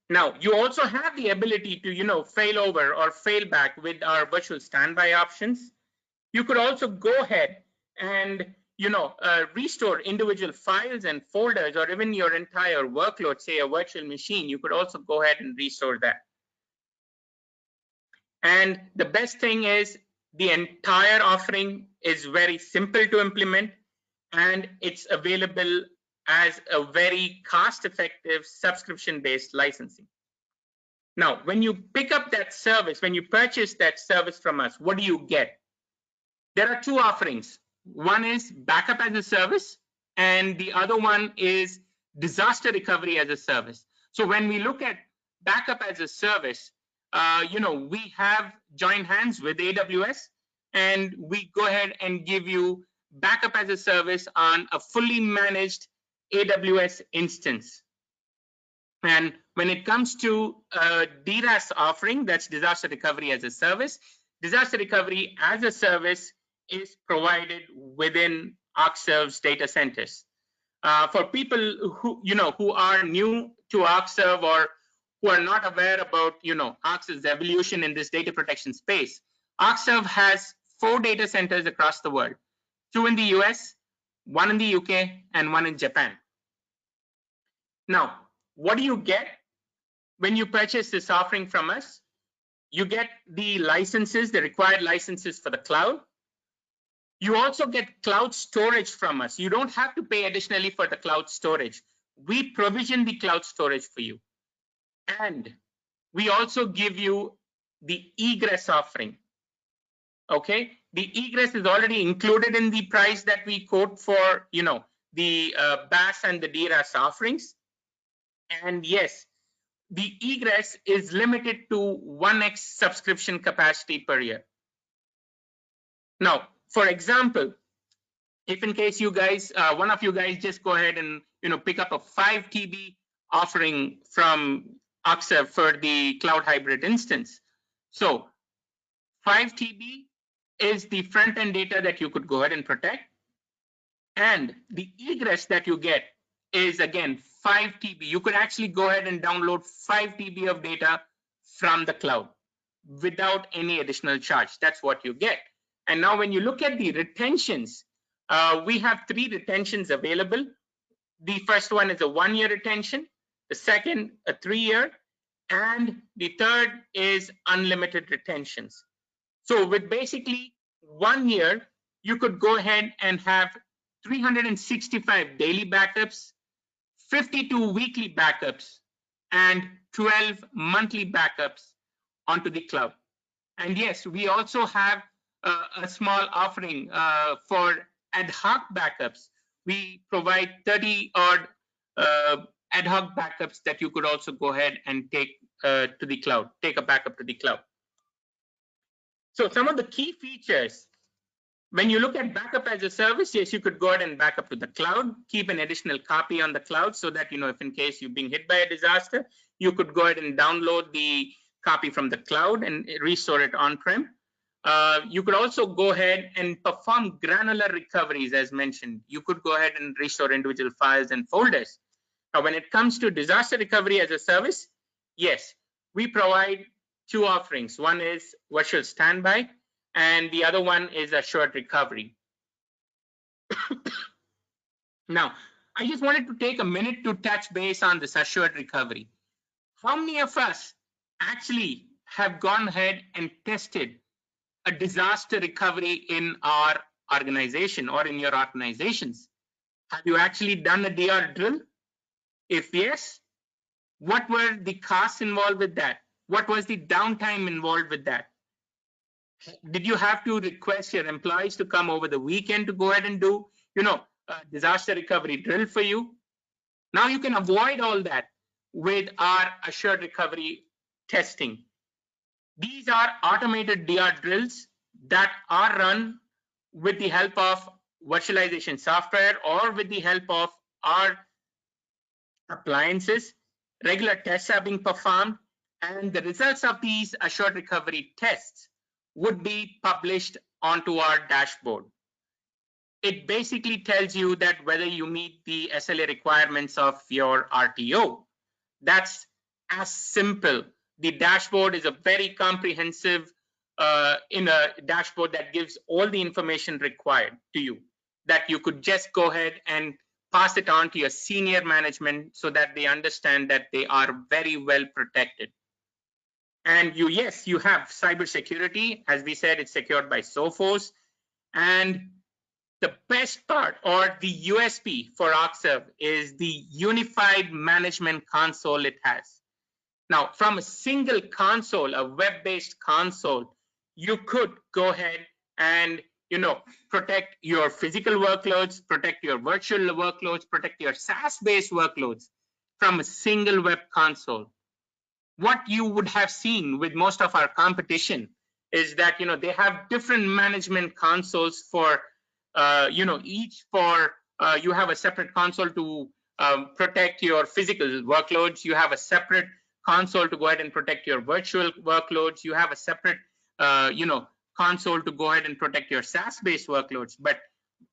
Now, you also have the ability to fail over or fail back with our virtual standby options. You could also go ahead and restore individual files and folders, or even your entire workload, say a virtual machine. You could also go ahead and restore that. And the best thing is the entire offering is very simple to implement, and it's available as a very cost-effective subscription-based licensing. Now, when you pick up that service, when you purchase that service from us, what do you get? There are 2 offerings. One is backup as a service, and the other one is disaster recovery as a service. So when we look at backup as a service, we have joined hands with AWS, and we go ahead and give you backup as a service on a fully managed AWS instance. And when it comes to DRAS offering, that's disaster recovery as a service, disaster recovery as a service is provided within Arcserve's data centers. For people who are new to Arcserve or who are not aware about Arcserve's evolution in this data protection space, Arcserve has 4 data centers across the world, 2 in the US, 1 in the UK, and 1 in Japan. Now, what do you get when you purchase this offering from us? You get the licenses, the required licenses for the cloud. You also get cloud storage from us. You don't have to pay additionally for the cloud storage. We provision the cloud storage for you. And we also give you the egress offering. Okay, the egress is already included in the price that we quote for the BAS and the DRAS offerings. And yes, the egress is limited to 1x subscription capacity per year. Now, for example, if in case you guys, one of you guys just go ahead and pick up a 5 TB offering from Arcserve for the cloud hybrid instance. So 5 TB is the front-end data that you could go ahead and protect. And the egress that you get is again 5 TB. You could actually go ahead and download 5 TB of data from the cloud without any additional charge. That's what you get. And now when you look at the retentions, we have 3 retentions available. The first one is a 1-year retention, the second a 3-year, and the third is unlimited retentions. So with basically 1 year, you could go ahead and have 365 daily backups, 52 weekly backups, and 12 monthly backups onto the cloud. And yes, we also have a small offering for ad hoc backups. We provide 30 odd ad hoc backups that you could also go ahead and take to the cloud, take a backup to the cloud. So some of the key features, when you look at backup as a service, yes, you could go ahead and back up to the cloud, keep an additional copy on the cloud so that, if in case you're being hit by a disaster, you could go ahead and download the copy from the cloud and restore it on-prem. You could also go ahead and perform granular recoveries as mentioned. You could go ahead and restore individual files and folders. Now, when it comes to disaster recovery as a service, yes, we provide 2 offerings. One is virtual standby, and the other one is assured recovery. Now, I just wanted to take a minute to touch base on this assured recovery. How many of us actually have gone ahead and tested a disaster recovery in our organization or in your organizations? Have you actually done a DR drill? If yes, what were the costs involved with that? What was the downtime involved with that? Did you have to request your employees to come over the weekend to go ahead and do, a disaster recovery drill for you? Now you can avoid all that with our assured recovery testing. These are automated DR drills that are run with the help of virtualization software or with the help of our appliances. Regular tests are being performed, and the results of these assured recovery tests would be published onto our dashboard. It basically tells you that whether you meet the SLA requirements of your RTO. That's as simple. The dashboard is a very comprehensive dashboard that gives all the information required to you, that you could just go ahead and pass it on to your senior management so that they understand that they are very well protected. And you have cybersecurity. As we said, it's secured by Sophos. And the best part, or the USP for Arcserve, is the unified management console it has. Now, from a single console, a web-based console, you could go ahead and protect your physical workloads, protect your virtual workloads, protect your SaaS-based workloads from a single web console. What you would have seen with most of our competition is that they have different management consoles for each for, you have a separate console to protect your physical workloads. You have a separate console to go ahead and protect your virtual workloads. You have a separate, console to go ahead and protect your SaaS-based workloads. But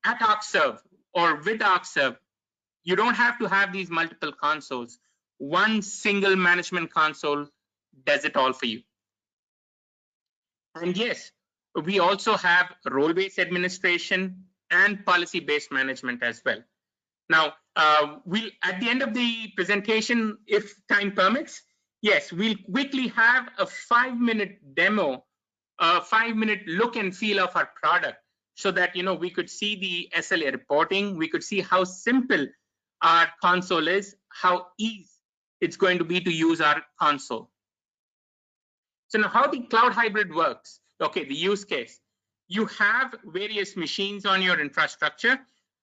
at Arcserve or with Arcserve, you don't have to have these multiple consoles. One single management console does it all for you. And yes, we also have role-based administration and policy-based management as well. Now, we'll, at the end of the presentation, if time permits, yes, we'll quickly have a 5-minute demo, a 5-minute look and feel of our product, so that we could see the SLA reporting, we could see how simple our console is, how easy it's going to be to use our console. So now, how the cloud hybrid works? Okay, the use case. You have various machines on your infrastructure.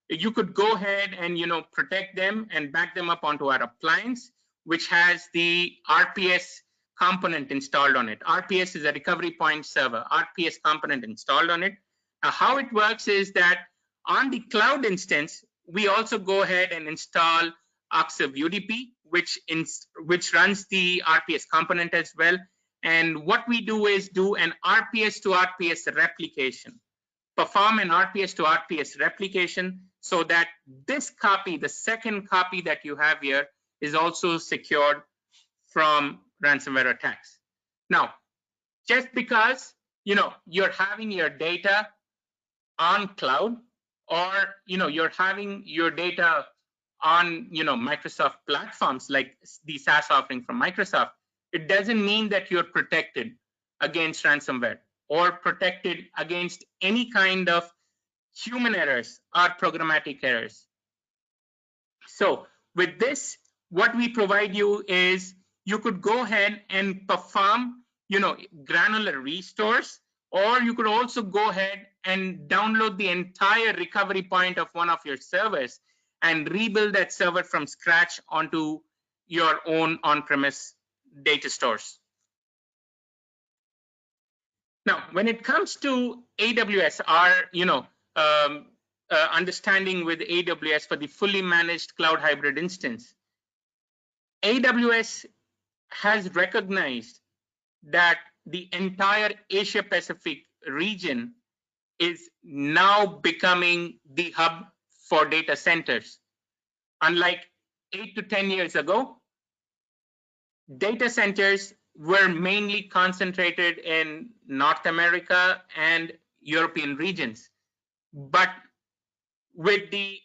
You could go ahead and protect them and back them up onto our appliance, which has the RPS component installed on it. RPS is a recovery point server. RPS component installed on it. How it works is that on the cloud instance, we also go ahead and install Arcserve UDP, which runs the RPS component as well. And what we do is do an RPS to RPS replication, perform an RPS to RPS replication, so that this copy, the second copy that you have here, is also secured from ransomware attacks. Now, just because you're having your data on cloud, or you're having your data on Microsoft platforms like the SaaS offering from Microsoft, it doesn't mean that you're protected against ransomware or protected against any kind of human errors or programmatic errors. So with this, what we provide you is you could go ahead and perform granular restores, or you could also go ahead and download the entire recovery point of one of your servers and rebuild that server from scratch onto your own on-premise data stores. Now, when it comes to AWS, our understanding with AWS for the fully managed cloud hybrid instance, AWS has recognized that the entire Asia Pacific region is now becoming the hub for data centers. Unlike 8 to 10 years ago, data centers were mainly concentrated in North America and European regions. But with the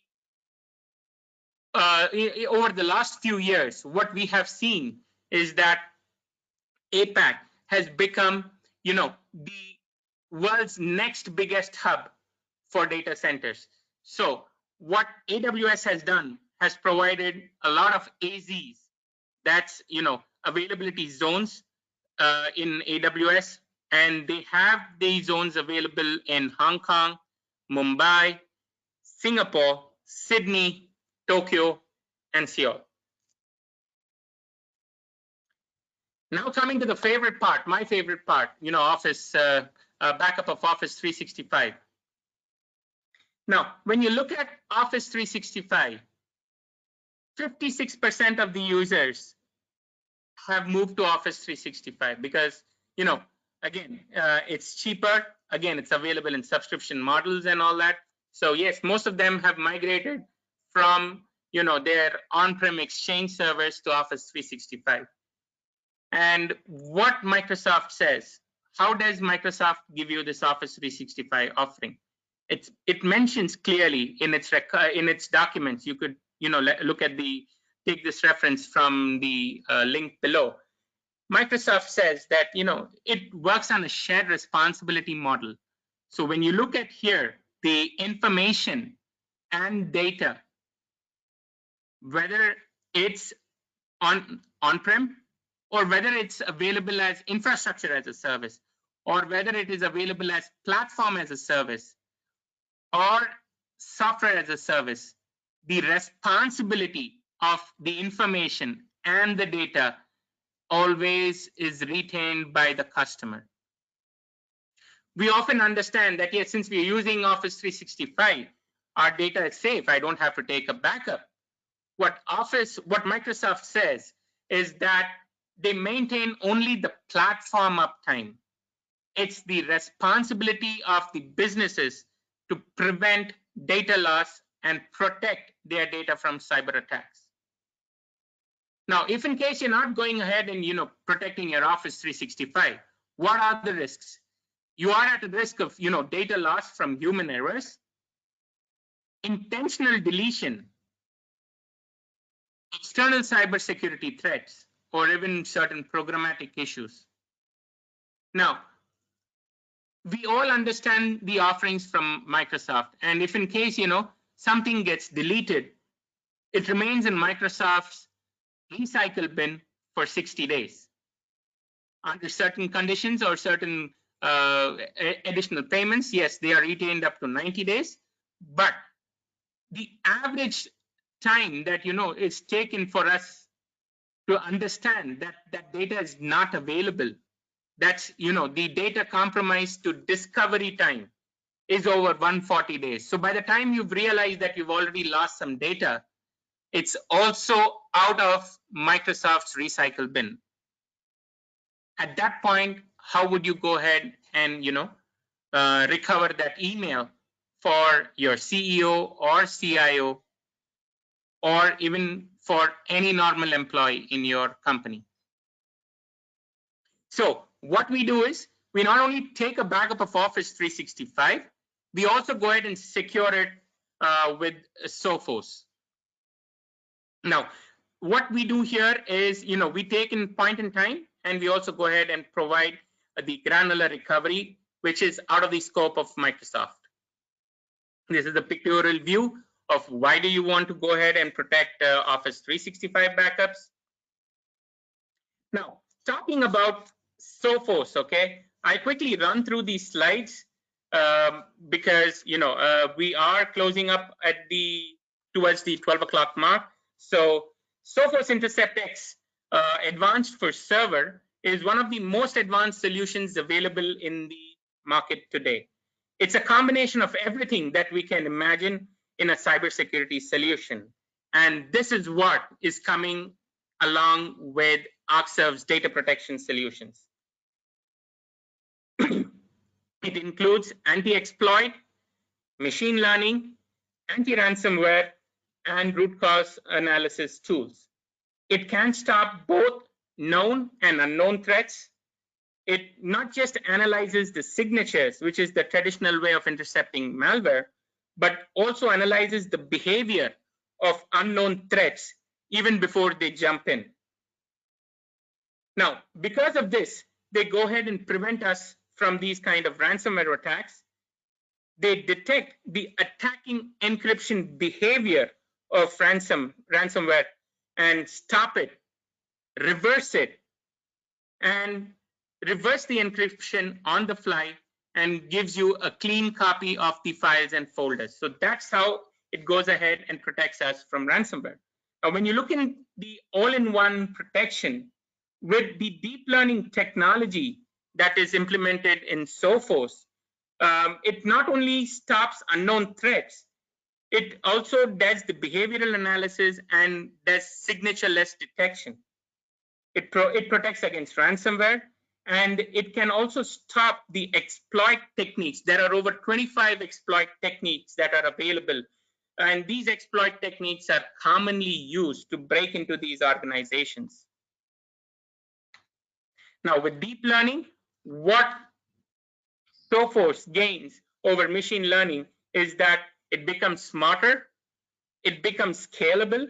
over the last few years, what we have seen is that APAC has become, the world's next biggest hub for data centers. So what AWS has done has provided a lot of AZs, that's availability zones in AWS, and they have these zones available in Hong Kong, Mumbai, Singapore, Sydney, Tokyo, and Seoul. Now coming to the favorite part, my favorite part, Office, backup of Office 365. Now, when you look at Office 365, 56% of the users have moved to Office 365 because, again, it's cheaper. Again, it's available in subscription models and all that. So yes, most of them have migrated from, their on-prem Exchange servers to Office 365. And what Microsoft says, how does Microsoft give you this Office 365 offering? It mentions clearly in its documents. You could look at take this reference from the link below. Microsoft says that it works on a shared responsibility model. So when you look at here, the information and data, whether it's on-prem, or whether it's available as infrastructure as a service, or whether it is available as platform as a service, or software as a service, the responsibility of the information and the data always is retained by the customer. we often understand that, yes, since we're using Office 365, our data is safe. I don't have to take a backup. What Microsoft says is that they maintain only the platform uptime. It's the responsibility of the businesses to prevent data loss and protect their data from cyber attacks. Now, if in case you're not going ahead and protecting your Office 365, what are the risks? You are at a risk of data loss from human errors, intentional deletion, external cybersecurity threats, or even certain programmatic issues. Now, we all understand the offerings from Microsoft, and if in case something gets deleted, it remains in Microsoft's recycle bin for 60 days. Under certain conditions or certain additional payments, yes, they are retained up to 90 days, but the average time that is taken for us to understand that that data is not available, that's the data compromised to discovery time is over 140 days. So by the time you've realized that you've already lost some data, it's also out of Microsoft's recycle bin. At that point, how would you go ahead and recover that email for your CEO or CIO, or even for any normal employee in your company? So what we do is we not only take a backup of Office 365, we also go ahead and secure it with Sophos. Now, what we do here is, we take in point in time, and we also go ahead and provide the granular recovery, which is out of the scope of Microsoft. This is a pictorial view of why do you want to go ahead and protect Office 365 backups. Now, talking about Sophos, okay, I quickly run through these slides because we are closing up at towards the 12 o'clock mark. So Sophos Intercept X Advanced for Server is one of the most advanced solutions available in the market today. It's a combination of everything that we can imagine in a cybersecurity solution. And this is what is coming along with Arcserve's data protection solutions. It includes anti-exploit, machine learning, anti-ransomware, and root cause analysis tools. It can stop both known and unknown threats. It not just analyzes the signatures, which is the traditional way of intercepting malware, but also analyzes the behavior of unknown threats even before they jump in. Now, because of this, they go ahead and prevent us from these kind of ransomware attacks. They detect the attacking encryption behavior of ransomware and stop it, reverse it, and reverse the encryption on the fly and gives you a clean copy of the files and folders. So that's how it goes ahead and protects us from ransomware. Now, when you look in the all-in-one protection with the deep learning technology that is implemented in Sophos, it not only stops unknown threats, it also does the behavioral analysis and does signature-less detection. It protects against ransomware, and it can also stop the exploit techniques. There are over 25 exploit techniques that are available, and these exploit techniques are commonly used to break into these organizations. Now, with deep learning, what Sophos gains over machine learning is that it becomes smarter, it becomes scalable,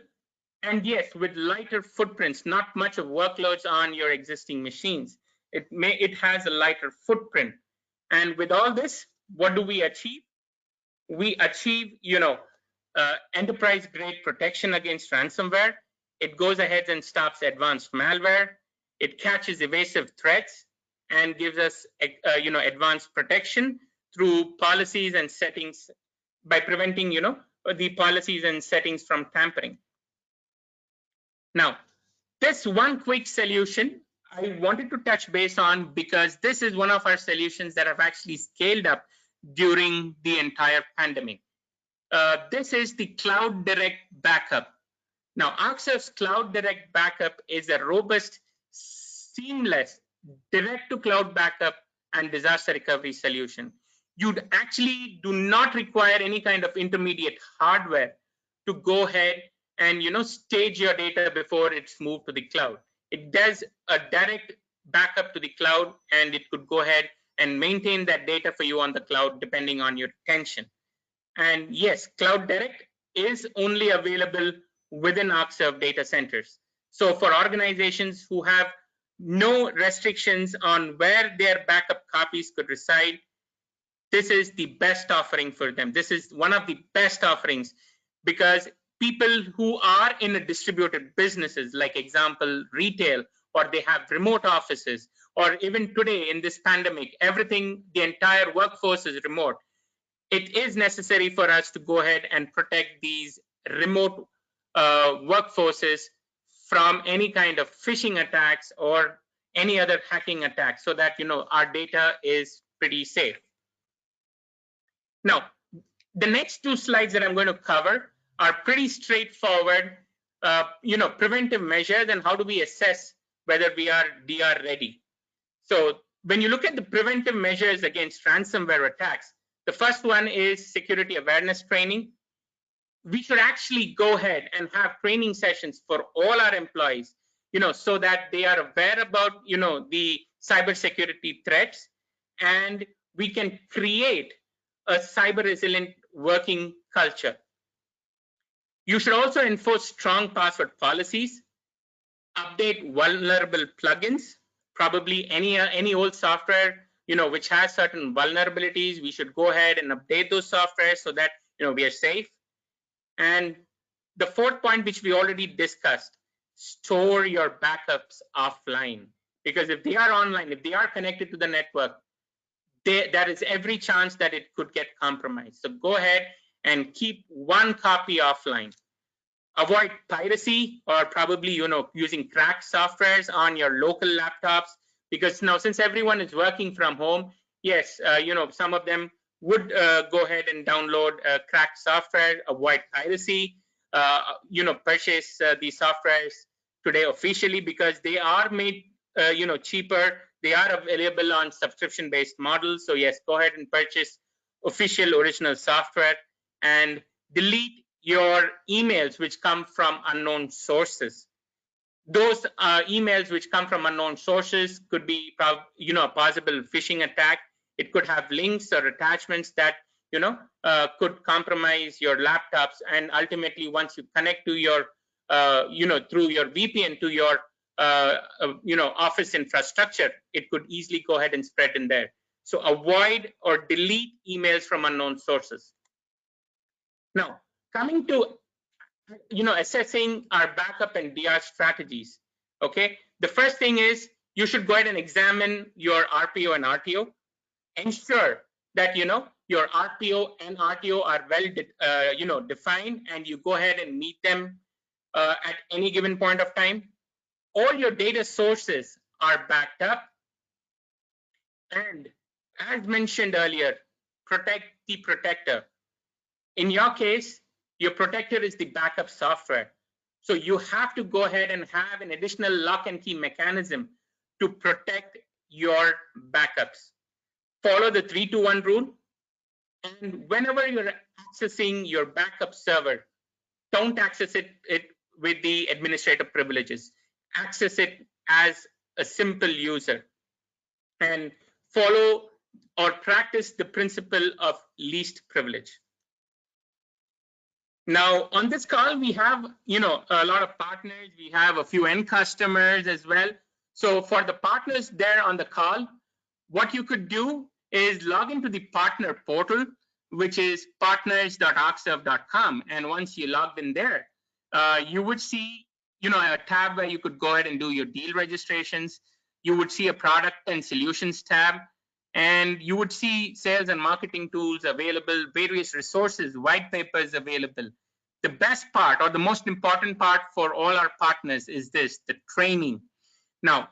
and yes, with lighter footprints, not much of workloads on your existing machines. It has a lighter footprint. And with all this, what do we achieve? We achieve, enterprise-grade protection against ransomware. It goes ahead and stops advanced malware. It catches evasive threats and gives us, advanced protection through policies and settings by preventing, the policies and settings from tampering. Now, this one quick solution I wanted to touch base on, because this is one of our solutions that have actually scaled up during the entire pandemic. This is the Cloud Direct Backup. Now, Arcserve's Cloud Direct Backup is a robust, seamless, direct-to-cloud backup and disaster recovery solution. You actually do not require any kind of intermediate hardware to go ahead and stage your data before it's moved to the cloud. It does a direct backup to the cloud, and it could go ahead and maintain that data for you on the cloud depending on your tension. And yes, Cloud Direct is only available within Arcserve data centers. So for organizations who have no restrictions on where their backup copies could reside, this is the best offering for them. This is one of the best offerings, because people who are in a distributed businesses, like example, retail, or they have remote offices, or even today in this pandemic, everything, the entire workforce is remote. It is necessary for us to go ahead and protect these remote workforces from any kind of phishing attacks or any other hacking attacks, so that our data is pretty safe. Now, the next two slides that I'm going to cover are pretty straightforward, preventive measures and how do we assess whether we are DR ready. So when you look at the preventive measures against ransomware attacks, the first one is security awareness training. We should actually go ahead and have training sessions for all our employees, so that they are aware about, the cybersecurity threats, and we can create a cyber resilient working culture. You should also enforce strong password policies, update vulnerable plugins, probably any old software, which has certain vulnerabilities. We should go ahead and update those software so that, we are safe. And the fourth point, which we already discussed, store your backups offline. Because if they are online, if they are connected to the network, there is every chance that it could get compromised. So go ahead and keep one copy offline. Avoid piracy, or probably using cracked softwares on your local laptops, because now, since everyone is working from home, yes, some of them would go ahead and download cracked software. Avoid piracy. Purchase these softwares today officially, because they are made cheaper. They are available on subscription-based models. So yes, go ahead and purchase official original software, and delete your emails which come from unknown sources. Those emails which come from unknown sources could be, a possible phishing attack. It could have links or attachments that could compromise your laptops, and ultimately, once you connect to your through your VPN to your office infrastructure, it could easily go ahead and spread in there. So avoid or delete emails from unknown sources. Now, coming to assessing our backup and DR strategies. Okay, the first thing is you should go ahead and examine your RPO and RTO. Ensure that your RPO and RTO are well defined, and you go ahead and meet them at any given point of time. All your data sources are backed up, and as mentioned earlier, protect the protector. In your case, your protector is the backup software. So you have to go ahead and have an additional lock and key mechanism to protect your backups. Follow the 3-2-1 rule. And whenever you're accessing your backup server, don't access it with the administrative privileges. Access it as a simple user. And follow or practice the principle of least privilege. Now, on this call, we have, a lot of partners. We have a few end customers as well. So for the partners there on the call, what you could do is log into the partner portal, which is partners.arcserve.com. And once you logged in there, you would see, a tab where you could go ahead and do your deal registrations. You would see a product and solutions tab. And you would see sales and marketing tools available, various resources, white papers available. The best part, or the most important part for all our partners, is this, the training. Now,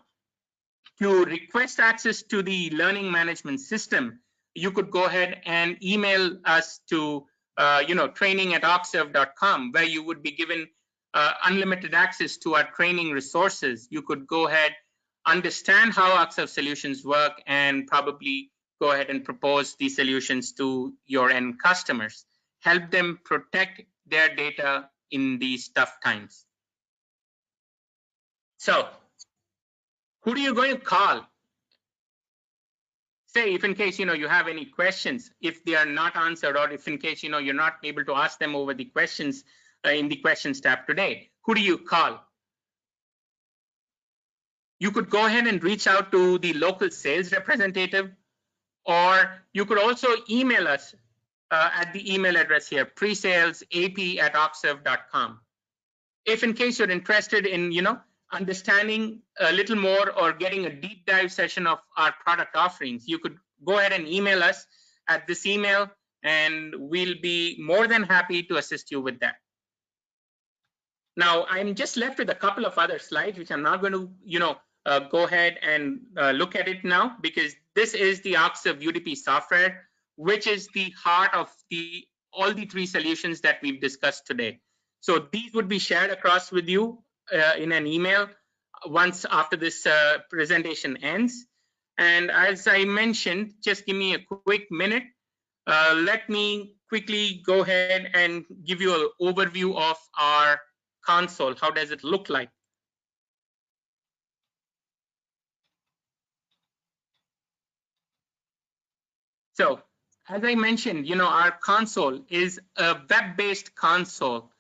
To request access to the learning management system, you could go ahead and email us to training@arcserve.com, where you would be given unlimited access to our training resources. You could go ahead, understand how Arcserve solutions work, and probably go ahead and propose these solutions to your end customers. Help them protect their data in these tough times. So, who are you going to call? Say, if in case you have any questions, if they are not answered, or if in case you're not able to ask them over the questions in the questions tab today, who do you call? You could go ahead and reach out to the local sales representative, or you could also email us at the email address here, presalesap@arcserve.com. If in case you're interested in understanding a little more or getting a deep dive session of our product offerings, you could go ahead and email us at this email, and we'll be more than happy to assist you with that. Now, I'm just left with a couple of other slides, which I'm not going to go ahead and look at it now, because this is the Arcserve UDP software, which is the heart of all the three solutions that we've discussed today. So these would be shared across with you in an email once after this presentation ends. And as I mentioned, just give me a quick minute. Let me quickly go ahead and give you an overview of our console. How does it look like? So, as I mentioned, our console is a web-based console.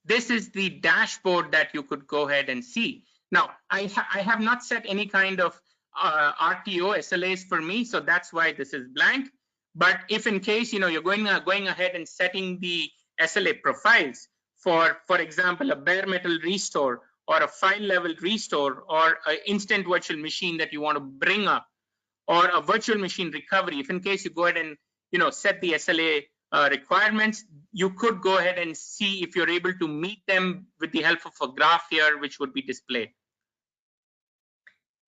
This is the dashboard that you could go ahead and see. Now, I have not set any kind of RTO SLAs for me, so that's why this is blank. But if in case you're going ahead and setting the SLA profiles for example, a bare metal restore or a file level restore or an instant virtual machine that you want to bring up, or a virtual machine recovery, if in case you go ahead and set the SLA requirements, you could go ahead and see if you're able to meet them with the help of a graph here, which would be displayed.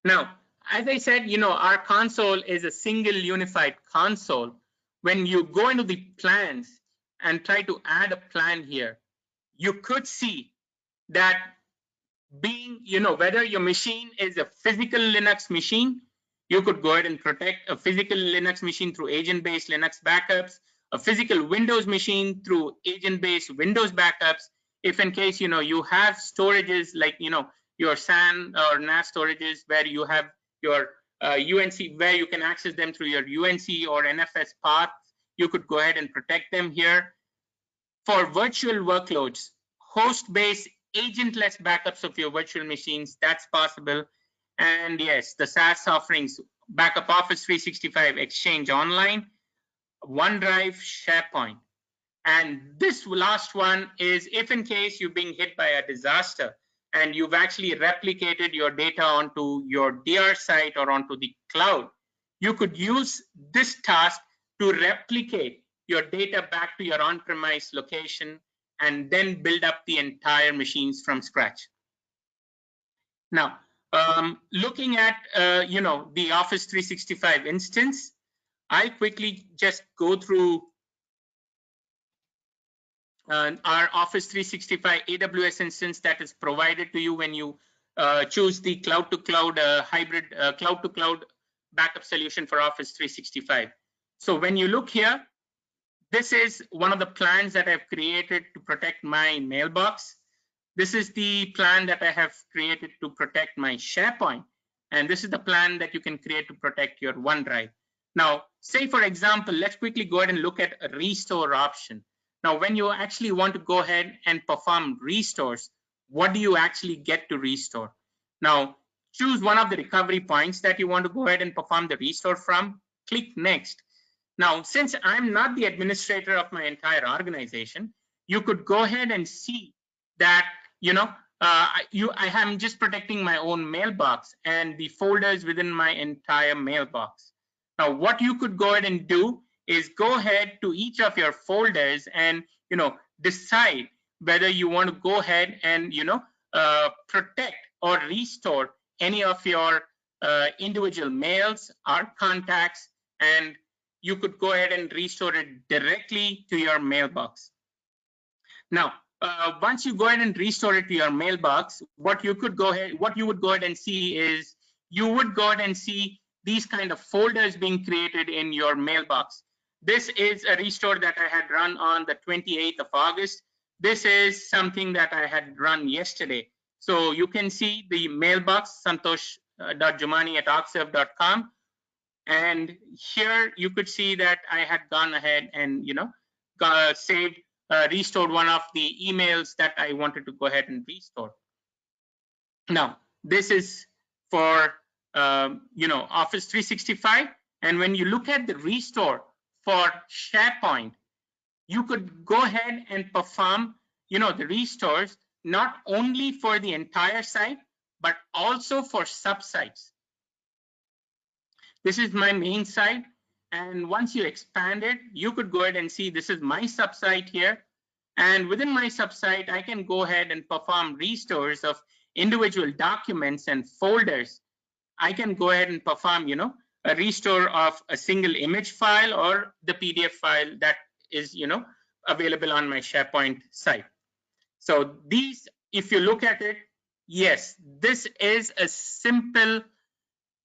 Now, as I said, our console is a single unified console. When you go into the plans and try to add a plan here, you could see that being, whether your machine is a physical Linux machine, you could go ahead and protect a physical Linux machine through agent-based Linux backups, a physical Windows machine through agent-based Windows backups. If in case, you have storages like, your SAN or NAS storages where you have your UNC, where you can access them through your UNC or NFS paths, you could go ahead and protect them here. For virtual workloads, host-based agentless backups of your virtual machines, that's possible. And yes, the SaaS offerings, backup Office 365, Exchange Online, OneDrive, SharePoint. And this last one is if in case you're being hit by a disaster and you've actually replicated your data onto your DR site or onto the cloud, you could use this task to replicate your data back to your on-premise location and then build up the entire machines from scratch. Now, looking at the Office 365 instance, I'll quickly just go through our Office 365 AWS instance that is provided to you when you choose the cloud-to-cloud hybrid cloud-to-cloud backup solution for Office 365. So when you look here, this is one of the plans that I've created to protect my mailbox. This is the plan that I have created to protect my SharePoint. And this is the plan that you can create to protect your OneDrive. Now, say for example, let's quickly go ahead and look at a restore option. Now, when you actually want to go ahead and perform restores, what do you actually get to restore? Now, choose one of the recovery points that you want to go ahead and perform the restore from, click next. Now, since I'm not the administrator of my entire organization, you could go ahead and see that, I am just protecting my own mailbox and the folders within my entire mailbox. Now, what you could go ahead and do is go ahead to each of your folders and, decide whether you want to go ahead and, protect or restore any of your individual mails or contacts, and you could go ahead and restore it directly to your mailbox. Now, once you go ahead and restore it to your mailbox, what you would go ahead and see is you would go ahead and see these kind of folders being created in your mailbox. This is a restore that I had run on the 28th of August. This is something that I had run yesterday. So you can see the mailbox, santosh.jumani@arcserve.com. And here you could see that I had gone ahead and, saved, restored one of the emails that I wanted to go ahead and restore. Now, this is for, Office 365. And when you look at the restore for SharePoint, you could go ahead and perform, the restores, not only for the entire site, but also for subsites. This is my main site. And once you expand it, you could go ahead and see this is my subsite here. And within my subsite, I can go ahead and perform restores of individual documents and folders. I can go ahead and perform, a restore of a single image file or the PDF file that is, available on my SharePoint site. So these, if you look at it, yes, this is a simple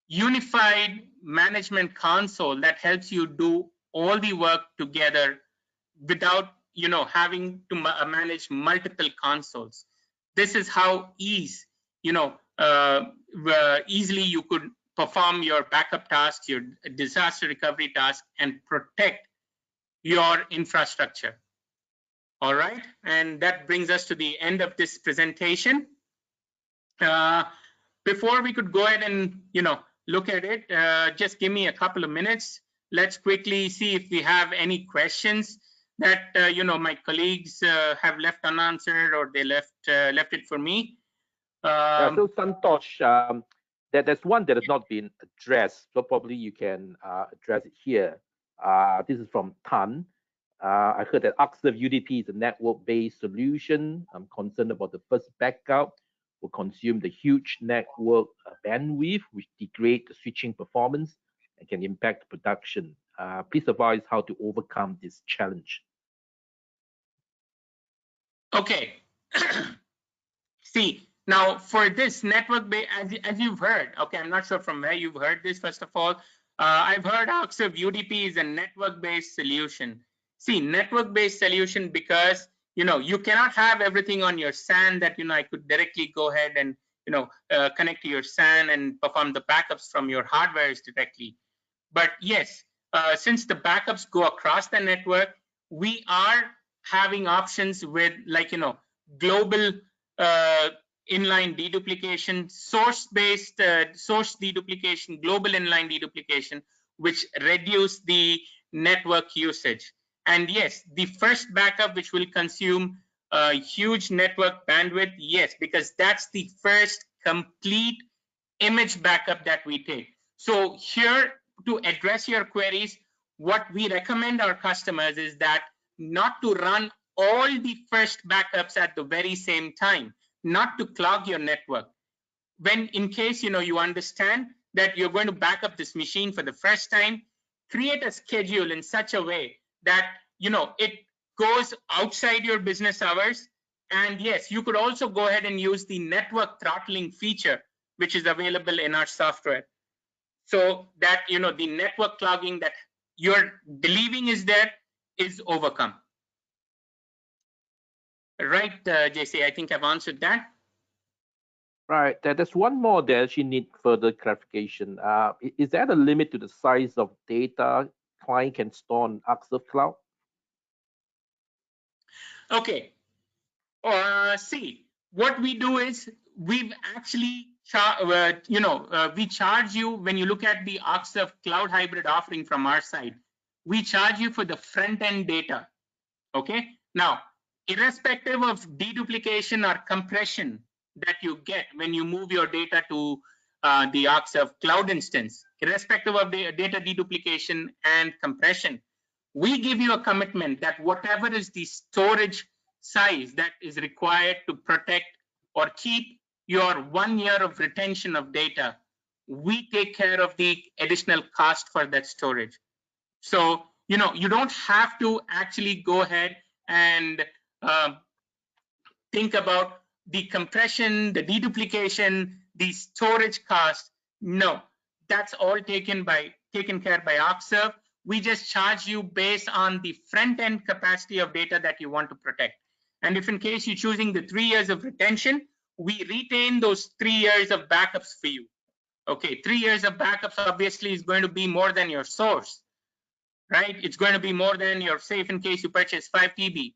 unified management console that helps you do all the work together without, having to manage multiple consoles. This is how easily you could perform your backup tasks, your disaster recovery tasks, and protect your infrastructure. All right, and that brings us to the end of this presentation. Before we could go ahead and, look at it, just give me a couple of minutes. Let's quickly see if we have any questions that, my colleagues have left unanswered, or they left it for me. So Santosh, there's one that has not been addressed, so probably you can address it here. This is from Tan. I heard that Arcserve UDP is a network-based solution. I'm concerned about the first backup will consume the huge network bandwidth, which degrade the switching performance and can impact production. Please advise how to overcome this challenge. Okay. See, now for this network, as you've heard, okay, I'm not sure from where you've heard this, first of all. I've heard Arcserve UDP is a network-based solution. See, network-based solution because, you cannot have everything on your SAN that, I could directly go ahead and, connect to your SAN and perform the backups from your hardware directly. But yes, since the backups go across the network, we are having options with global inline deduplication, source-based source deduplication, global inline deduplication, which reduce the network usage. And yes, the first backup, which will consume a huge network bandwidth, yes, because that's the first complete image backup that we take. So here, to address your queries, what we recommend our customers is that not to run all the first backups at the very same time, not to clog your network. When in case you understand that you're going to back up this machine for the first time, create a schedule in such a way that it goes outside your business hours. And yes, you could also go ahead and use the network throttling feature, which is available in our software, so that the network clogging that you're believing is there is overcome. Right, JC, I think I've answered that. Right, there's one more that actually need further clarification. Is there a limit to the size of data client can store on Arcserve Cloud? Okay. See, what we do is we've actually, we charge you when you look at the Arcserve Cloud Hybrid offering from our side. We charge you for the front-end data. Okay. Now, irrespective of deduplication or compression that you get when you move your data to the Arcserve Cloud instance, irrespective of the data deduplication and compression, we give you a commitment that whatever is the storage size that is required to protect or keep your 1 year of retention of data, we take care of the additional cost for that storage. So, you don't have to actually go ahead and think about the compression, the deduplication, the storage cost. No, that's all taken care by Arcserve. We just charge you based on the front end capacity of data that you want to protect. And if in case you're choosing the 3 years of retention, we retain those 3 years of backups for you. Okay, 3 years of backups obviously is going to be more than your source, right? It's going to be more than your safe in case you purchase 5 TB.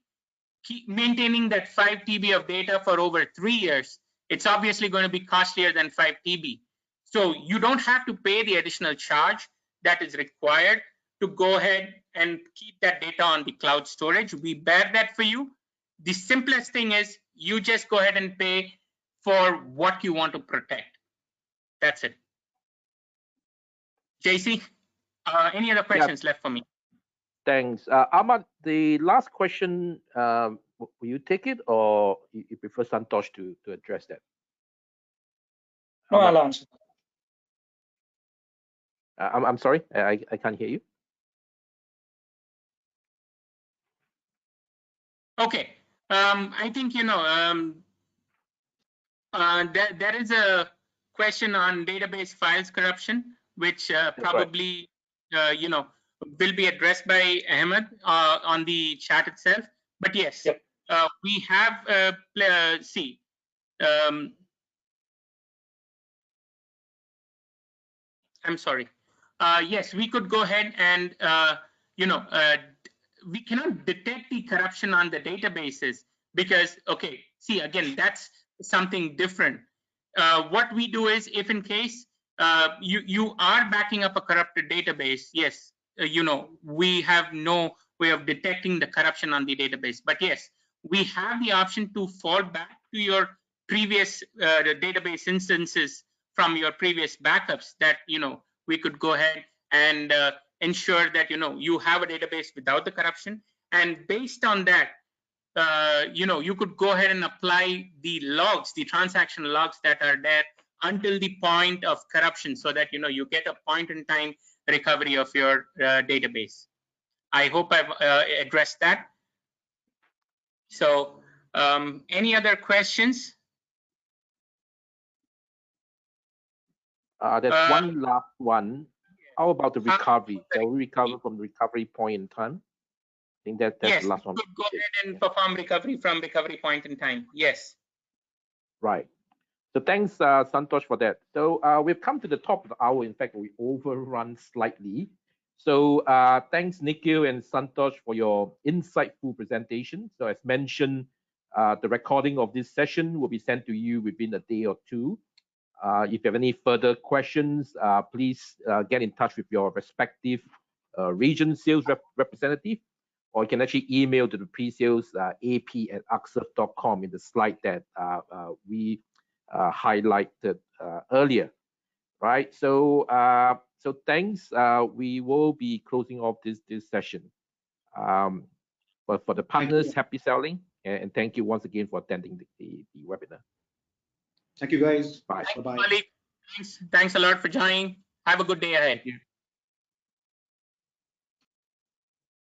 Keep maintaining that 5 TB of data for over 3 years. It's obviously going to be costlier than 5 TB. So you don't have to pay the additional charge that is required to go ahead and keep that data on the cloud storage. We bear that for you. The simplest thing is you just go ahead and pay for what you want to protect. That's it. JC, any other questions left for me? Thanks. Ahmad, the last question, will you take it, or you prefer Santosh to address that? No, I'll answer. I'm sorry, I can't hear you. Okay. I think, there is a question on database files corruption, which probably, will be addressed by Ahmed on the chat itself. But yes, yep. We have, I'm sorry. Yes, we could go ahead and, we cannot detect the corruption on the databases because, okay, see, again, that's something different. What we do is, if in case you are backing up a corrupted database, yes, we have no way of detecting the corruption on the database. But yes, we have the option to fall back to your previous database instances from your previous backups that, we could go ahead and ensure that, you have a database without the corruption. And based on that, you could go ahead and apply the logs, the transaction logs that are there until the point of corruption so that, you get a point in time recovery of your database. I hope I've addressed that. So any other questions? There's one last one. How about the recovery? Can we recover from the recovery point in time? I think that's yes, the last one. Yes, go ahead and perform recovery from recovery point in time. Yes. Right. So thanks, Santosh, for that. So we've come to the top of the hour. In fact, we overrun slightly. So thanks, Nikhil and Santosh, for your insightful presentation. So as mentioned, the recording of this session will be sent to you within a day or two. If you have any further questions, please get in touch with your respective region sales representative, or you can actually email to the pre-sales ap@arcserve.com in the slide that we highlighted earlier, right? So so thanks. We will be closing off this session. But for the partners, happy selling, and thank you once again for attending the webinar. Thank you, guys. Bye. Bye. Thanks a lot for joining. Have a good day ahead.